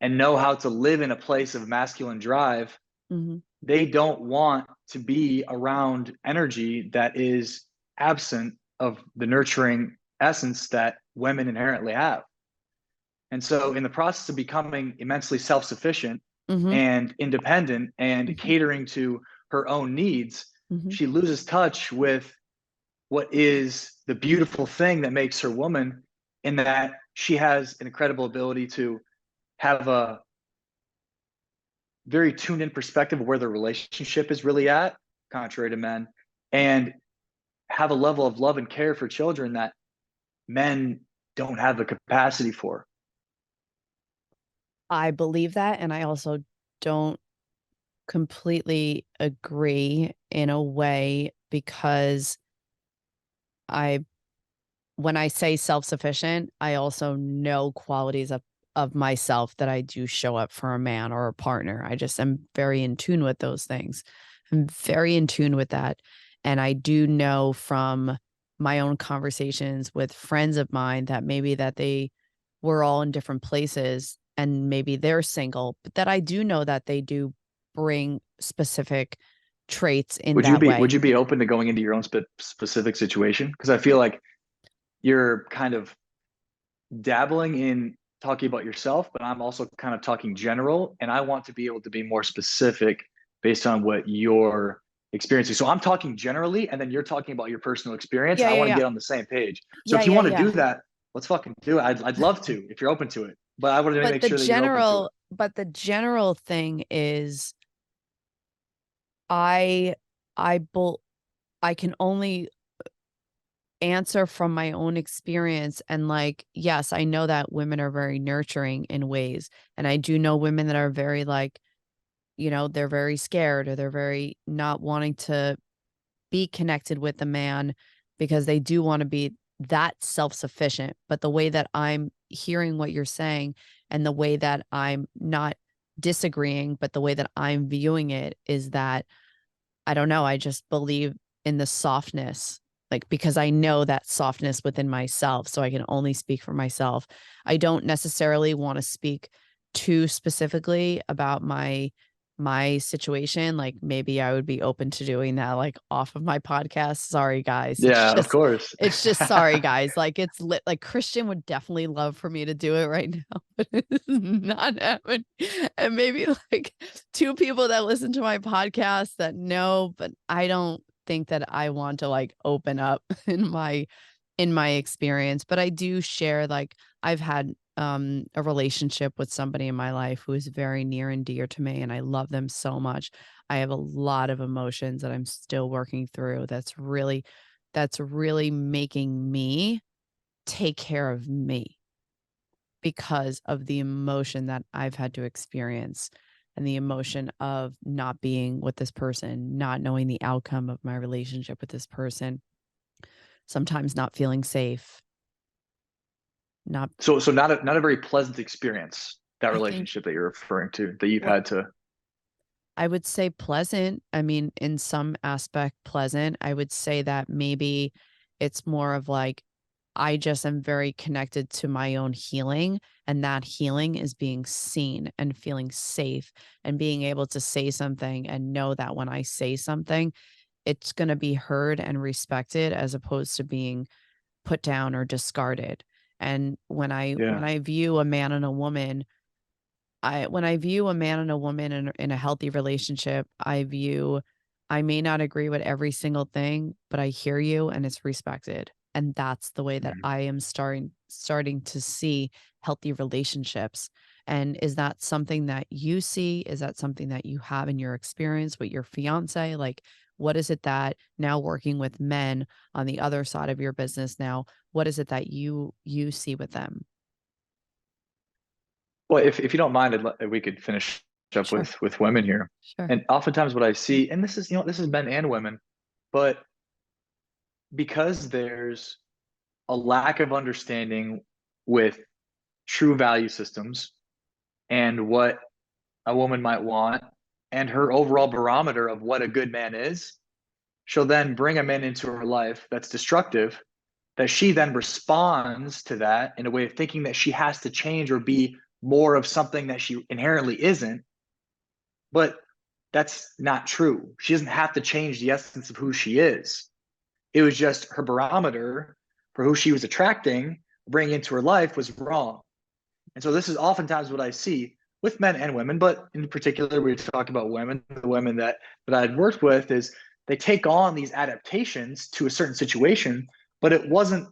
C: and know how to live in a place of masculine drive,
B: mhm,
C: they don't want to be around energy that is absent of the nurturing essence that women inherently have. And so in the process of becoming immensely self-sufficient
B: Mm-hmm.
C: and independent and
B: Mm-hmm.
C: catering to her own needs,
B: Mm-hmm.
C: she loses touch with what is the beautiful thing that makes her woman, in that she has an incredible ability to have a very tuned in perspective of where the relationship is really at, contrary to men, and have a level of love and care for children that men don't have the capacity for.
B: I believe that, and I also don't completely agree in a way, because when I say self-sufficient, I also know qualities of myself that I do show up for a man or a partner. I just am very in tune with those things. I'm very in tune with that. And I do know from my own conversations with friends of mine that maybe that they were all in different places and maybe they're single, but that I do know that they do bring specific traits in that
C: Would
B: way.
C: you be open to going into your own specific situation? Because I feel like you're kind of dabbling in talking about yourself, but I'm also kind of talking general, and I want to be able to be more specific based on what you're experiencing. So I'm talking generally, and then you're talking about your personal experience,
B: Yeah,
C: and I
B: yeah,
C: want to
B: yeah.
C: get on the same page. So
B: Yeah,
C: if you
B: yeah,
C: want to
B: yeah.
C: do that, let's fucking do it. I'd love to if you're open to it, but I want to make sure that you're open to it.
B: But the general thing is I I bel I can only answer from my own experience, and like, yes, I know that women are very nurturing in ways, and I do know women that are very like, they're very scared, or they're very not wanting to be connected with a man because they do want to be that self-sufficient. But the way that I'm hearing what you're saying, and the way that I'm not disagreeing, but the way that I'm viewing it is that I don't know, I just believe in the softness, like, because I know that softness within myself, so I can only speak for myself. I don't necessarily want to speak too specifically about my situation. Like, maybe I would be open to doing that, like, off of my podcast. Sorry, guys.
C: Yeah, of course.
B: It's just sorry, guys. Like, it's lit. Like, Christian would definitely love for me to do it right now, but it's not happening. And maybe like two people that listen to my podcast that know, but I don't think that I want to like open up in my experience. But I do share, like, I've had a relationship with somebody in my life who is very near and dear to me, and I love them so much. I have a lot of emotions that I'm still working through. That's really making me take care of me, because of the emotion that I've had to experience, and the emotion of not being with this person, not knowing the outcome of my relationship with this person, sometimes not feeling safe, not
C: So not a very pleasant experience, that
B: I think
C: relationship that you're referring to, that you've
B: what
C: had to.
B: I would say pleasant. I mean, in some aspect pleasant. I would say that maybe it's more of like I just am very connected to my own healing, and that healing is being seen and feeling safe and being able to say something and know that when I say something, it's going to be heard and respected, as opposed to being put down or discarded. And when
C: Yeah.
B: I view a man and a woman, when I view a man and a woman in a healthy relationship, I may not agree with every single thing, but I hear you and it's respected. And that's the way that
C: Mhm.
B: I am starting to see healthy relationships. And is that something that you see? Is that something that you have in your experience with your fiance? Like, what is it that, now working with men on the other side of your business now, what is it that you see with them?
C: Well, if you don't mind, we could finish up
B: Sure,
C: with women here.
B: sure.
C: And oftentimes what I see, and this is men and women, but because there's a lack of understanding with true value systems and what a woman might want and her overall barometer of what a good man is, she'll then bring a man into her life that's destructive, that she then responds to that in a way of thinking that she has to change or be more of something that she inherently isn't. But that's not true. She doesn't have to change the essence of who she is. It was just her barometer for who she was attracting bringing into her life was wrong. And so this is oftentimes what I see with men and women, but in particular, we talk about women. The women that I'd worked with is they take on these adaptations to a certain situation, but it wasn't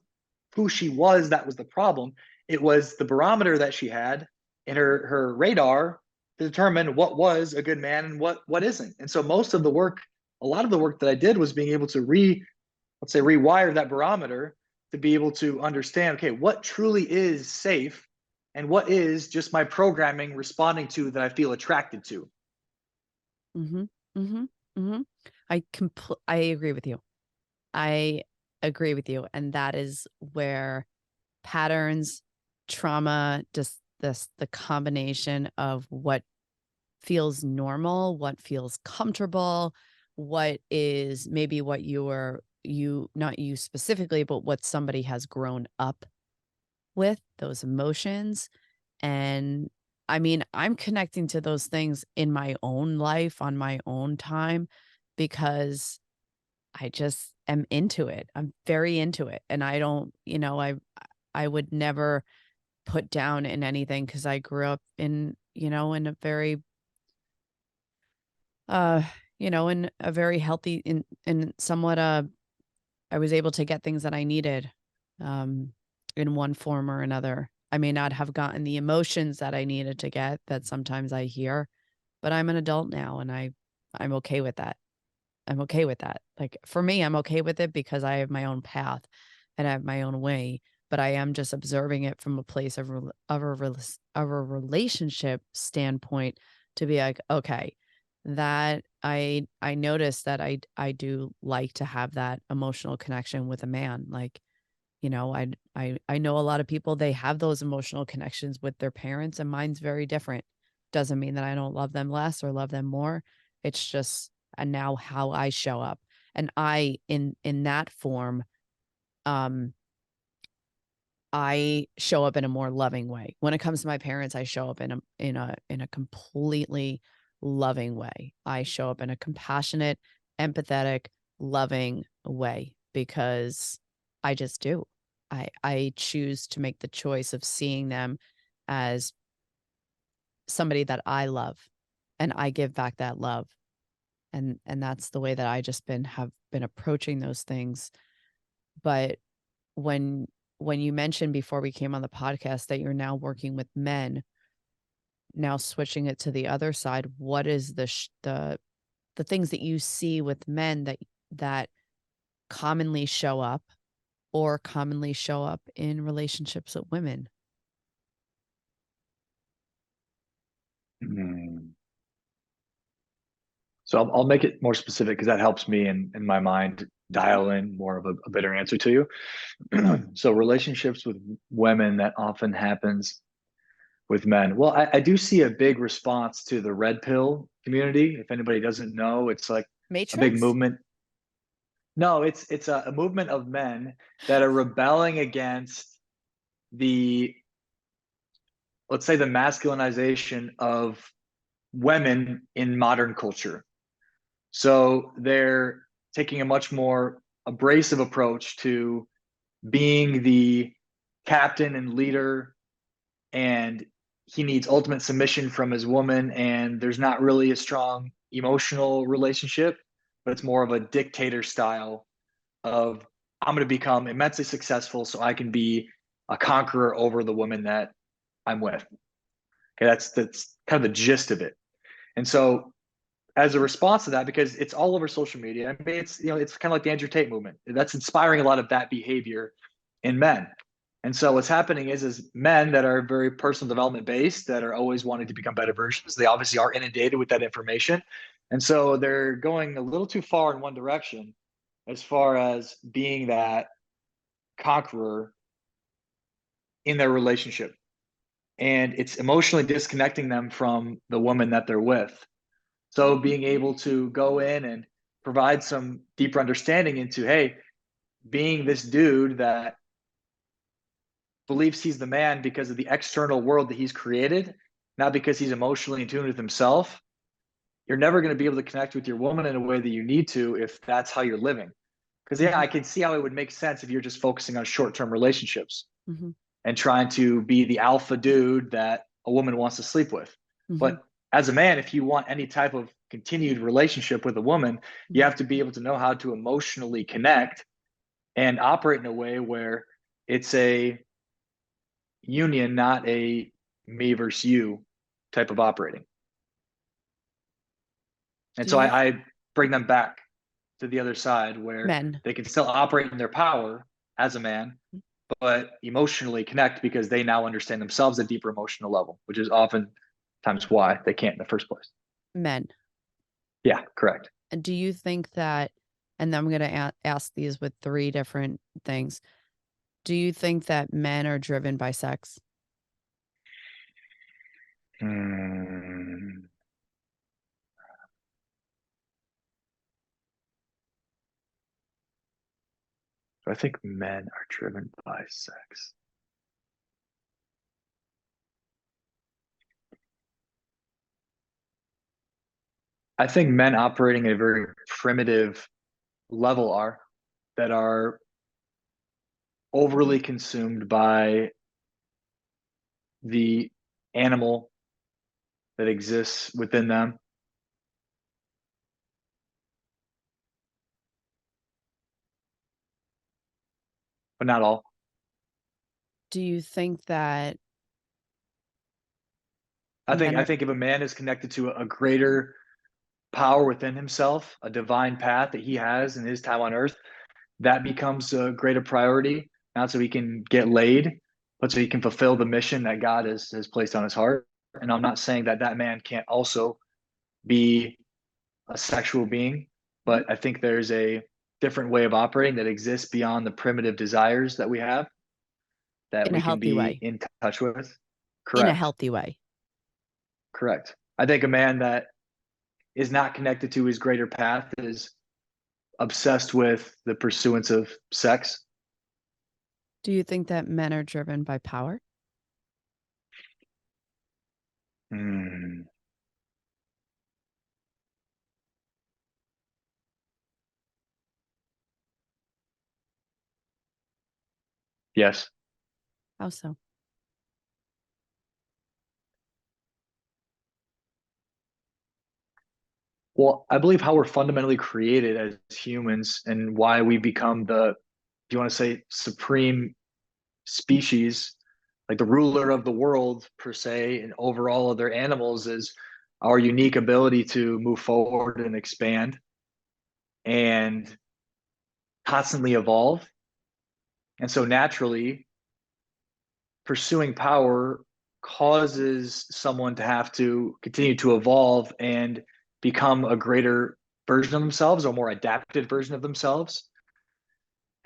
C: who she was that was the problem. It was the barometer that she had in her radar to determine what was a good man and what isn't. And so most of the work, a lot of the work that I did was being able to rewire that barometer to be able to understand, okay, what truly is safe and what is just my programming responding to that I feel attracted to.
B: Mm-hmm. Mm-hmm. Mm-hmm. I agree with you. I agree with you. And that is where patterns, trauma, just the combination of what feels normal, what feels comfortable, what is maybe what not you specifically, but what somebody has grown up with, those emotions. And I mean, I'm connecting to those things in my own life on my own time because I just am into it. I'm very into it. And I don't, I would never put down in anything because I grew up in, in a very in a very healthy in somewhat I was able to get things that I needed in one form or another. I may not have gotten the emotions that I needed to get that sometimes I hear, but I'm an adult now and I'm okay with that. I'm okay with that. Like for me, I'm okay with it because I have my own path and I have my own way, but I am just observing it from a place of a relationship standpoint to be like, okay, that I noticed that I do like to have that emotional connection with a man. Like, I know a lot of people, they have those emotional connections with their parents and mine's very different. Doesn't mean that I don't love them less or love them more. It's just and now how I show up. And I in that form, I show up in a more loving way. When it comes to my parents, I show up in a completely loving way. I show up in a compassionate, empathetic, loving way because I just do. I choose to make the choice of seeing them as somebody that I love and I give back that love. And that's the way that I just have been approaching those things. But when you mentioned before we came on the podcast that you're now working with men, now switching it to the other side, what is the things that you see with men that commonly show up or commonly show up in relationships with women?
C: So I'll make it more specific because that helps me in my mind dial in more of a better answer to you. So relationships with women that often happens with men. Well, I do see a big response to the red pill community. If anybody doesn't know, it's like a big
B: Matrix?
C: movement. No, it's a movement of men that are rebelling against the, let's say, the masculinization of women in modern culture. So they're taking a much more abrasive approach to being the captain and leader, and he needs ultimate submission from his woman, and there's not really a strong emotional relationship, but it's more of a dictator style of I'm going to become immensely successful so I can be a conqueror over the woman that I'm with. Okay, that's kind of the gist of it. And so as a response to that, because it's all over social media, I mean, it's kind of like the Andrew Tate movement. That's inspiring a lot of that behavior in men. And so what's happening is men that are very personal development based, that are always wanting to become better versions, they obviously are inundated with that information. And so they're going a little too far in one direction as far as being that conqueror in their relationship. And it's emotionally disconnecting them from the woman that they're with. So being able to go in and provide some deeper understanding into, hey, being this dude that believes he's the man because of the external world that he's created, not because he's emotionally in tune with himself, you're never going to be able to connect with your woman in a way that you need to if that's how you're living. Because, yeah, I can see how it would make sense if you're just focusing on short-term relationships.
B: Mm-hmm.
C: and trying to be the alpha dude that a woman wants to sleep with.
B: Mhm.
C: But as a man, if you want any type of continued relationship with a woman, you have to be able to know how to emotionally connect and operate in a way where it's a union, not a me versus you type of operating. And
B: Do
C: so
B: you
C: I bring them back to the other side where
B: men?
C: they can still operate in their power as a man, but emotionally connect because they now understand themselves at a deeper emotional level, which is oftentimes why they can't in the first place.
B: Men.
C: Yeah, correct.
B: And do you think that, and I'm going to ask these with 3 different things. Do you think that men are driven by sex?
C: I think men are driven by sex. I think men operating at a very primitive level are overly consumed by the animal that exists within them. But not all.
B: Do you think that
C: I
B: men are
C: think if a man is connected to a greater power within himself, a divine path that he has in his time on earth, that becomes a greater priority, not so he can get laid, but so he can fulfill the mission that God has placed on his heart. And I'm not saying that that man can't also be a sexual being, but I think there's a different way of operating that exists beyond the primitive desires that we have that
B: in a
C: we can
B: healthy
C: be
B: way?
C: in touch with.
B: In a
C: Correct.
B: healthy way.
C: Correct. I think a man that is not connected to his greater path is obsessed with the pursuance of sex.
B: Do you think that men are driven by power?
C: Hmm. Yes.
B: How so?
C: Well, I believe how we're fundamentally created as humans and why we become the, do you want to say, supreme species, like the ruler of the world per se, and over all other animals, is our unique ability to move forward and expand and constantly evolve. And so naturally, pursuing power causes someone to have to continue to evolve and become a greater version of themselves or more adapted version of themselves.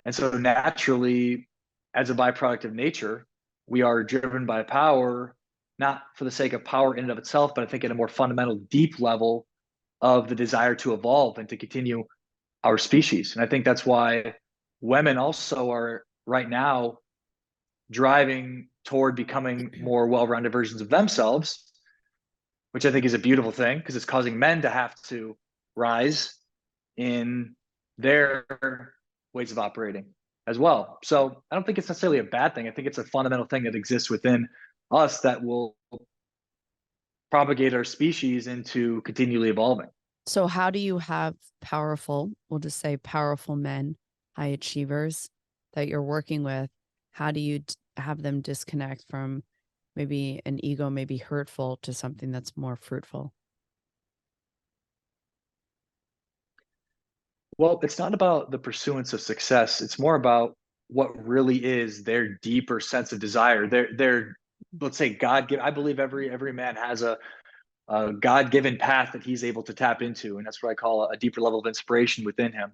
C: And so naturally, as a byproduct of nature, we are driven by power, not for the sake of power in and of itself, but I think at a more fundamental, deep level of the desire to evolve and to continue our species. And I think that's why women also are right now driving toward becoming more well-rounded versions of themselves, which I think is a beautiful thing because it's causing men to have to rise in their ways of operating as well. So I don't think it's necessarily a bad thing. I think it's a fundamental thing that exists within us that will propagate our species into continually evolving.
B: So how do you have powerful, we'll just say powerful men, high achievers that you're working with? How do you have them disconnect from maybe an ego, maybe hurtful, to something that's more fruitful?
C: Well, it's not about the pursuance of success. It's more about what really is their deeper sense of desire. Their let's say God. I believe every man has a God-given path that he's able to tap into, and that's what I call a deeper level of inspiration within him.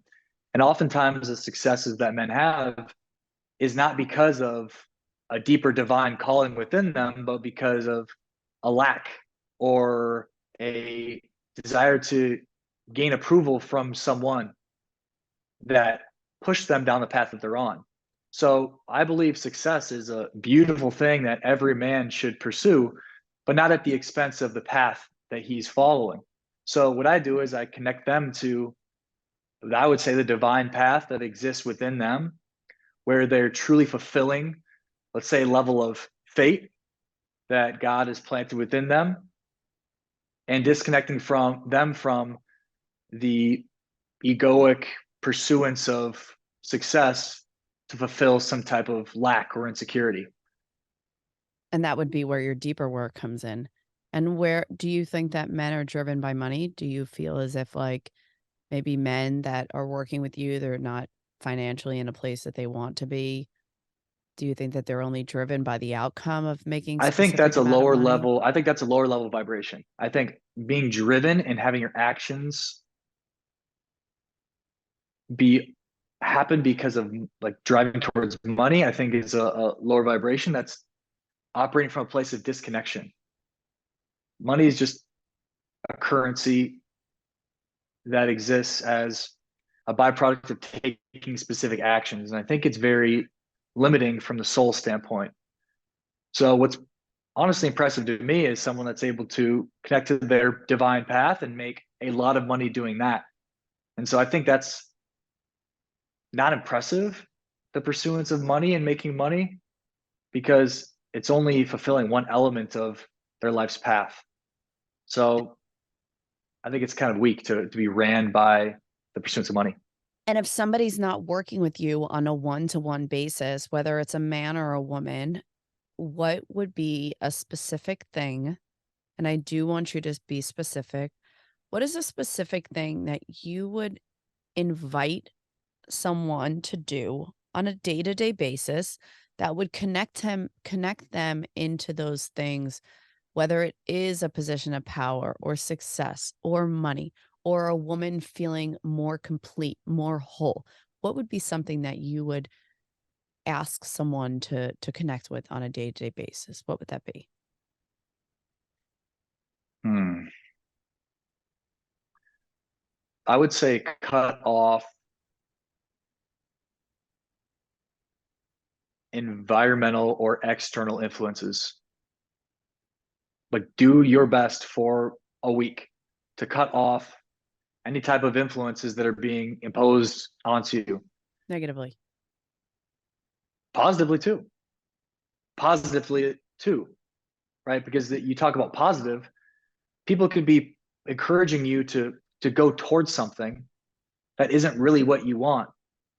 C: And oftentimes, the successes that men have is not because of a deeper divine calling within them, but because of a lack or a desire to gain approval from someone that push them down the path that they're on. So I believe success is a beautiful thing that every man should pursue, but not at the expense of the path that he's following. So what I do is I connect them to, I would say, the divine path that exists within them, where they're truly fulfilling, let's say, level of fate that God has planted within them, and disconnecting from them from the egoic pursuance of success to fulfill some type of lack or insecurity.
B: And that would be where your deeper work comes in. And where do you think that men are driven by money? Do you feel as if like maybe men that are working with you, they're not financially in a place that they want to be? Do you think that they're only driven by the outcome of making
C: I think
B: specific
C: that's a
B: amount of
C: lower
B: money?
C: level. I think that's a lower level vibration. I think being driven and having your actions be happen because of like driving towards money, I think is a lower vibration that's operating from a place of disconnection. Money is just a currency that exists as a byproduct of taking specific actions. And I think it's very limiting from the soul standpoint. So what's honestly impressive to me is someone that's able to connect to their divine path and make a lot of money doing that. And so I think that's not impressive, the pursuance of money and making money, because it's only fulfilling one element of their life's path. So I think it's kind of weak to be ran by the pursuance of money.
B: And if somebody's not working with you on a one-to-one basis, whether it's a man or a woman, what would be a specific thing? And I do want you to be specific. What is a specific thing that you would invite someone to do on a day-to-day basis that would connect them into those things, whether it is a position of power or success or money or a woman feeling more complete, more whole? What would be something that you would ask someone to connect with on a day-to-day basis? What would that be?
C: I would say cut off environmental or external influences. Like, do your best for a week to cut off any type of influences that are being imposed onto you.
B: Negatively.
C: Positively too. Positively too, right? Because you talk about positive, people could be encouraging you to go towards something that isn't really what you want.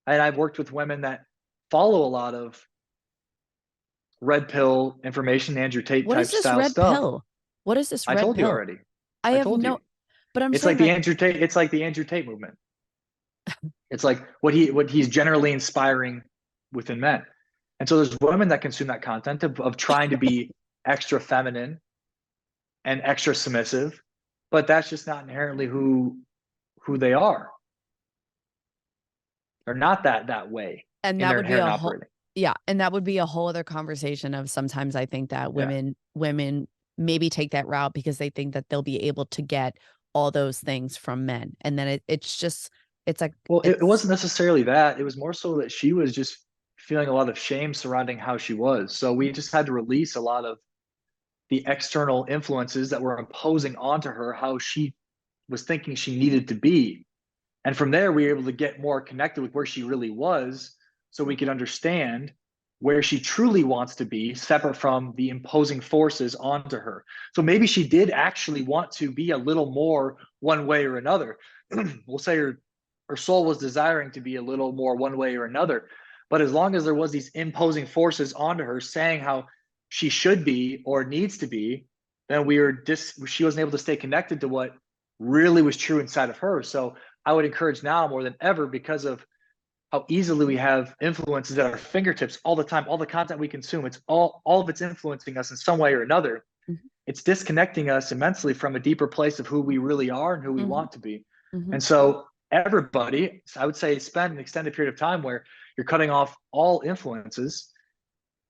C: And I've worked with women that follow a lot of red pill information, Andrew Tate
B: What
C: type
B: is this
C: style
B: red
C: stuff.
B: pill? What is this
C: I
B: red
C: told you
B: pill?
C: already.
B: I
C: I
B: have
C: told
B: no,
C: you.
B: but I'm
C: It's
B: saying
C: like the
B: like,
C: Andrew Tate. It's like the Andrew Tate movement. It's like what he's generally inspiring within men. And so there's women that consume that content of trying to be extra feminine and extra submissive, but that's just not inherently who they are. They're not that way
B: and
C: in
B: that
C: their
B: would be
C: inherent
B: a whole,
C: operating.
B: yeah, and that would be a whole other conversation of sometimes I think that
C: Yeah.
B: women maybe take that route because they think that they'll be able to get all those things from men. And then it's like,
C: Well, it
B: it's
C: wasn't necessarily that. It was more so that she was just feeling a lot of shame surrounding how she was. So we just had to release a lot of the external influences that were imposing onto her how she was thinking she needed to be. And from there, we were able to get more connected with where she really was so we could understand where she truly wants to be, separate from the imposing forces onto her. So maybe she did actually want to be a little more one way or another. We'll say her soul was desiring to be a little more one way or another. But as long as there was these imposing forces onto her saying how she should be or needs to be, then she wasn't able to stay connected to what really was true inside of her. So I would encourage now more than ever, because of how easily we have influences at our fingertips all the time, all the content we consume, it's all of it's influencing us in some way or another.
B: Mhm.
C: It's disconnecting us immensely from a deeper place of who we really are and who we
B: Mhm.
C: want to be.
B: Mhm.
C: And so everybody, I would say, spend an extended period of time where you're cutting off all influences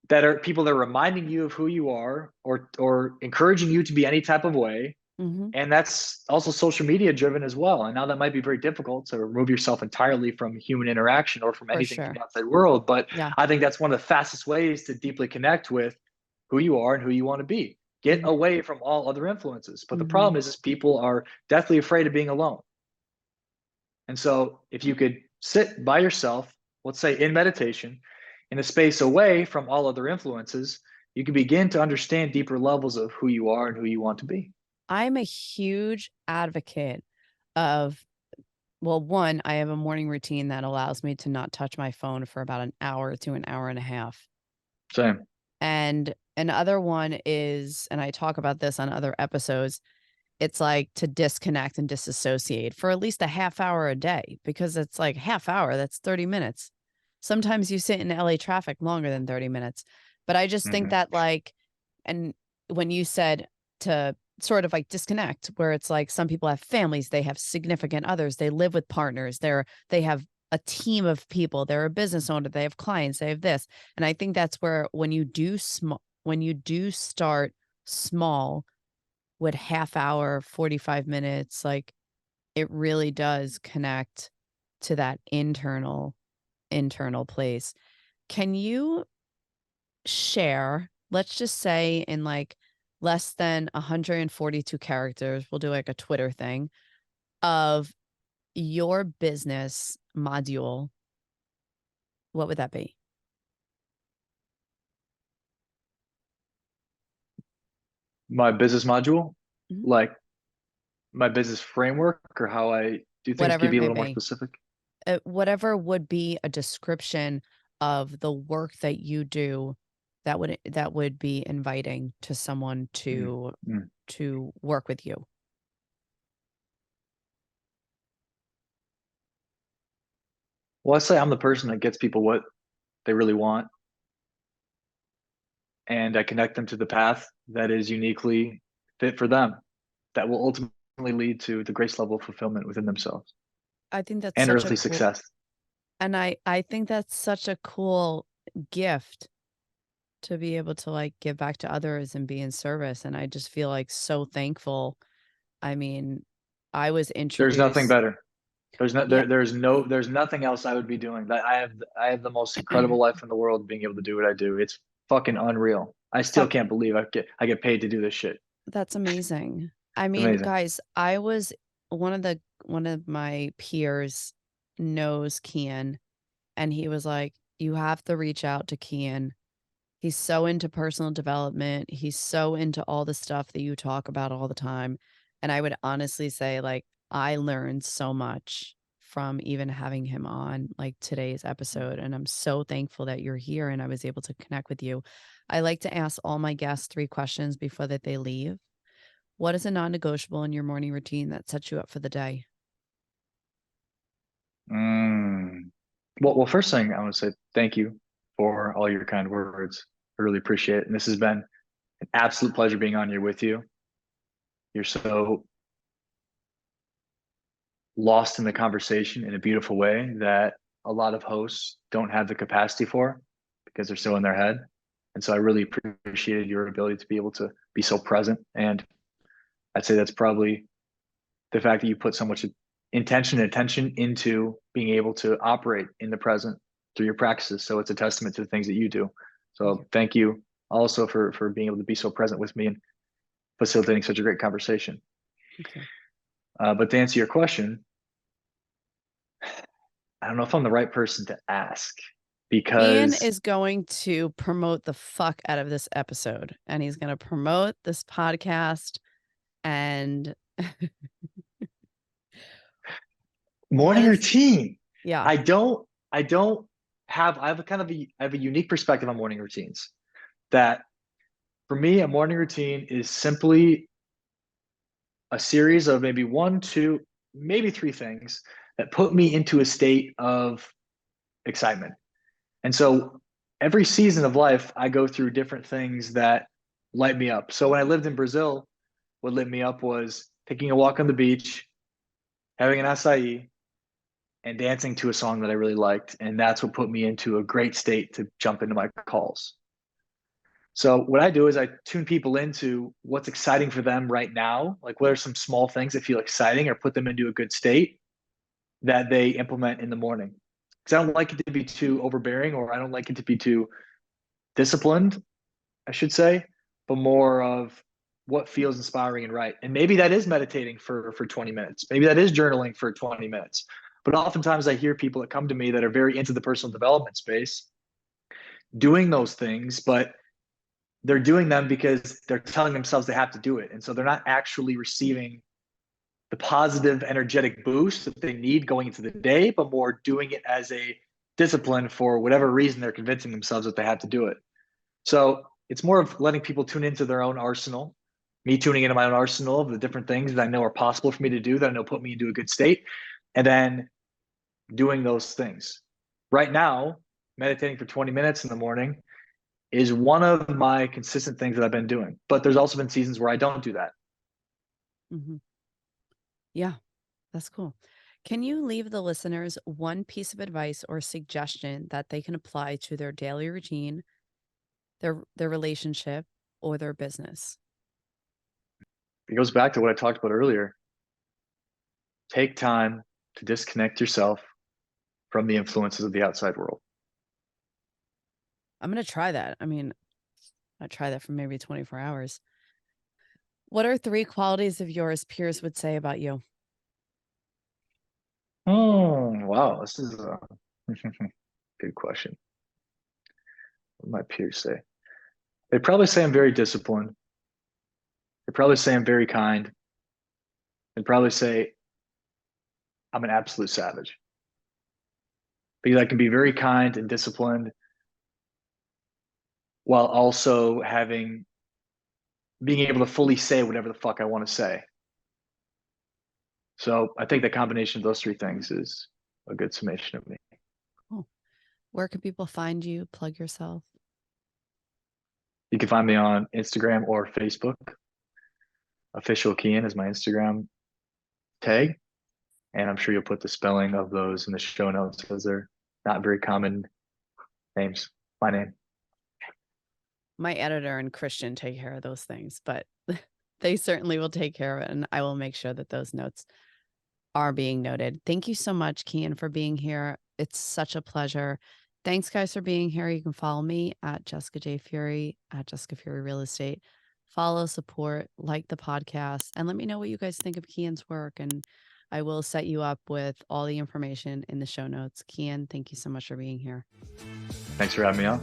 C: that are people that are reminding you of who you are or encouraging you to be any type of way.
B: Mhm.
C: And that's also social media driven as well. And now that might be very difficult to remove yourself entirely from human interaction or from
B: For
C: anything from
B: sure.
C: the outside world. But
B: Yeah.
C: I think that's one of the fastest ways to deeply connect with who you are and who you want to be. Get
B: Mhm.
C: away from all other influences. But the
B: Mhm.
C: problem is people are deathly afraid of being alone. And so if you could sit by yourself, let's say in meditation, in a space away from all other influences, you can begin to understand deeper levels of who you are and who you want to be.
B: I'm a huge advocate of, well, one, I have a morning routine that allows me to not touch my phone for about an hour to an hour and a half.
C: Same.
B: And another one is, and I talk about this on other episodes, it's like to disconnect and disassociate for at least a half hour a day, because it's like half hour, that's 30 minutes. Sometimes you sit in LA traffic longer than 30 minutes. But I just think that like, and when you said to sort of like disconnect, where it's like some people have families, they have significant others, they live with partners, they have a team of people, they're a business owner, they have clients, they have this. And I think that's where when you do start small with half hour, 45 minutes, like it really does connect to that internal place. Can you share, let's just say in like less than 142 characters, we'll do like a Twitter thing of your business module, what would that be?
C: My business module,
B: Mhm.
C: like my business framework, or how I do things,
B: Whatever
C: could
B: it
C: be a
B: may
C: little more
B: be.
C: specific.
B: Whatever would be a description of the work that you do that would be inviting to someone
C: Mm, mm.
B: to work with you.
C: Well, I say I'm the person that gets people what they really want, and I connect them to the path that is uniquely fit for them, that will ultimately lead to the greatest level of fulfillment within themselves
B: I think that's
C: and
B: such a
C: earthly
B: cool,
C: success.
B: and I think that's such a cool gift to be able to like give back to others and be in service. And I just feel like so thankful. I mean, I was
C: There's nothing
B: introduced.
C: better.
B: Yeah.
C: There's nothing else I would be doing. That I have the most incredible life in the world, being able to do what I do. It's fucking unreal. I still
B: Oh,
C: can't believe I get paid to do this shit.
B: that's amazing. I
C: It's
B: mean,
C: amazing.
B: guys, I was one of my peers knows Keyen, and he was like, you have to reach out to Keyen. He's so into personal development. He's so into all the stuff that you talk about all the time. And I would honestly say, like, I learned so much from even having him on like today's episode. And I'm so thankful that you're here and I was able to connect with you. I like to ask all my guests 3 questions before that they leave. What is a non-negotiable in your morning routine that sets you up for the day?
C: Mm. Well, first thing I want to say thank you for all your kind words. I really appreciate it. And this has been an absolute pleasure being on here with you. You're so lost in the conversation in a beautiful way that a lot of hosts don't have the capacity for, because they're so in their head. And so I really appreciated your ability to be able to be so present. And I'd say that's probably the fact that you put so much intention and attention into being able to operate in the present through your practices. So it's a testament to the things that you do.
B: Thank you.
C: So thank you also for being able to be so present with me and facilitating such a great conversation.
B: Thank you.
C: But to answer your question, I don't know if I'm the right person to ask,
B: Ian
C: because
B: is going to promote the fuck out of this episode and he's going to promote this podcast and what
C: morning
B: is,
C: routine,
B: yeah,
C: I don't I have a kind of I have a unique perspective on morning routines. That for me, a morning routine is simply a series of maybe one, two, maybe three things that put me into a state of excitement. And so every season of life, I go through different things that light me up. So when I lived in Brazil, what lit me up was taking a walk on the beach, having an acai, and dancing to a song that I really liked. And that's what put me into a great state to jump into my calls. So what I do is I tune people into what's exciting for them right now. Like, what are some small things that feel exciting or put them into a good state that they implement in the morning? Because I don't like it to be too overbearing, or I don't like it to be too disciplined, I should say, but more of what feels inspiring and right. And maybe that is meditating for 20 minutes. Maybe that is journaling for 20 minutes. But oftentimes I hear people that come to me that are very into the personal development space, doing those things, but they're doing them because they're telling themselves they have to do it. And so they're not actually receiving the positive energetic boost that they need going into the day, but more doing it as a discipline for whatever reason they're convincing themselves that they have to do it. So it's more of letting people tune into their own arsenal, me tuning into my own arsenal of the different things that I know are possible for me to do, that I know put me into a good state, and then doing those things. Right now, meditating for 20 minutes in the morning is one of my consistent things that I've been doing. But there's also been seasons where I don't do that.
B: Mm-hmm. Yeah, that's cool. Can you leave the listeners one piece of advice or suggestion that they can apply to their daily routine, their relationship, or their business?
C: It goes back to what I talked about earlier. Take time to disconnect yourself from the influences of the outside world.
B: I'm going to try that. I mean, I try that for maybe 24 hours. What are 3 qualities of yours peers would say about you?
C: Oh, wow. This is a good question. What do my peers say? They probably say I'm very disciplined. They probably say I'm very kind. They'd probably say I'm an absolute savage. Because I can be very kind and disciplined while also being able to fully say whatever the fuck I want to say. So I think the combination of those 3 things is a good summation of me.
B: Oh, where can people find you? Plug yourself.
C: You can find me on Instagram or Facebook. Official Keyen is my Instagram tag. And I'm sure you'll put the spelling of those in the show notes because they're not very common names. My name.
B: My editor and Christian take care of those things, but they certainly will take care of it. And I will make sure that those notes are being noted. Thank you so much, Keyen, for being here. It's such a pleasure. Thanks, guys, for being here. You can follow me at Jessica J. Fury, at Jessica Fury Real Estate. Follow, support, like the podcast, and let me know what you guys think of Keyen's work. And I will set you up with all the information in the show notes. Keyen, thank you so much for being here.
C: Thanks for having me on.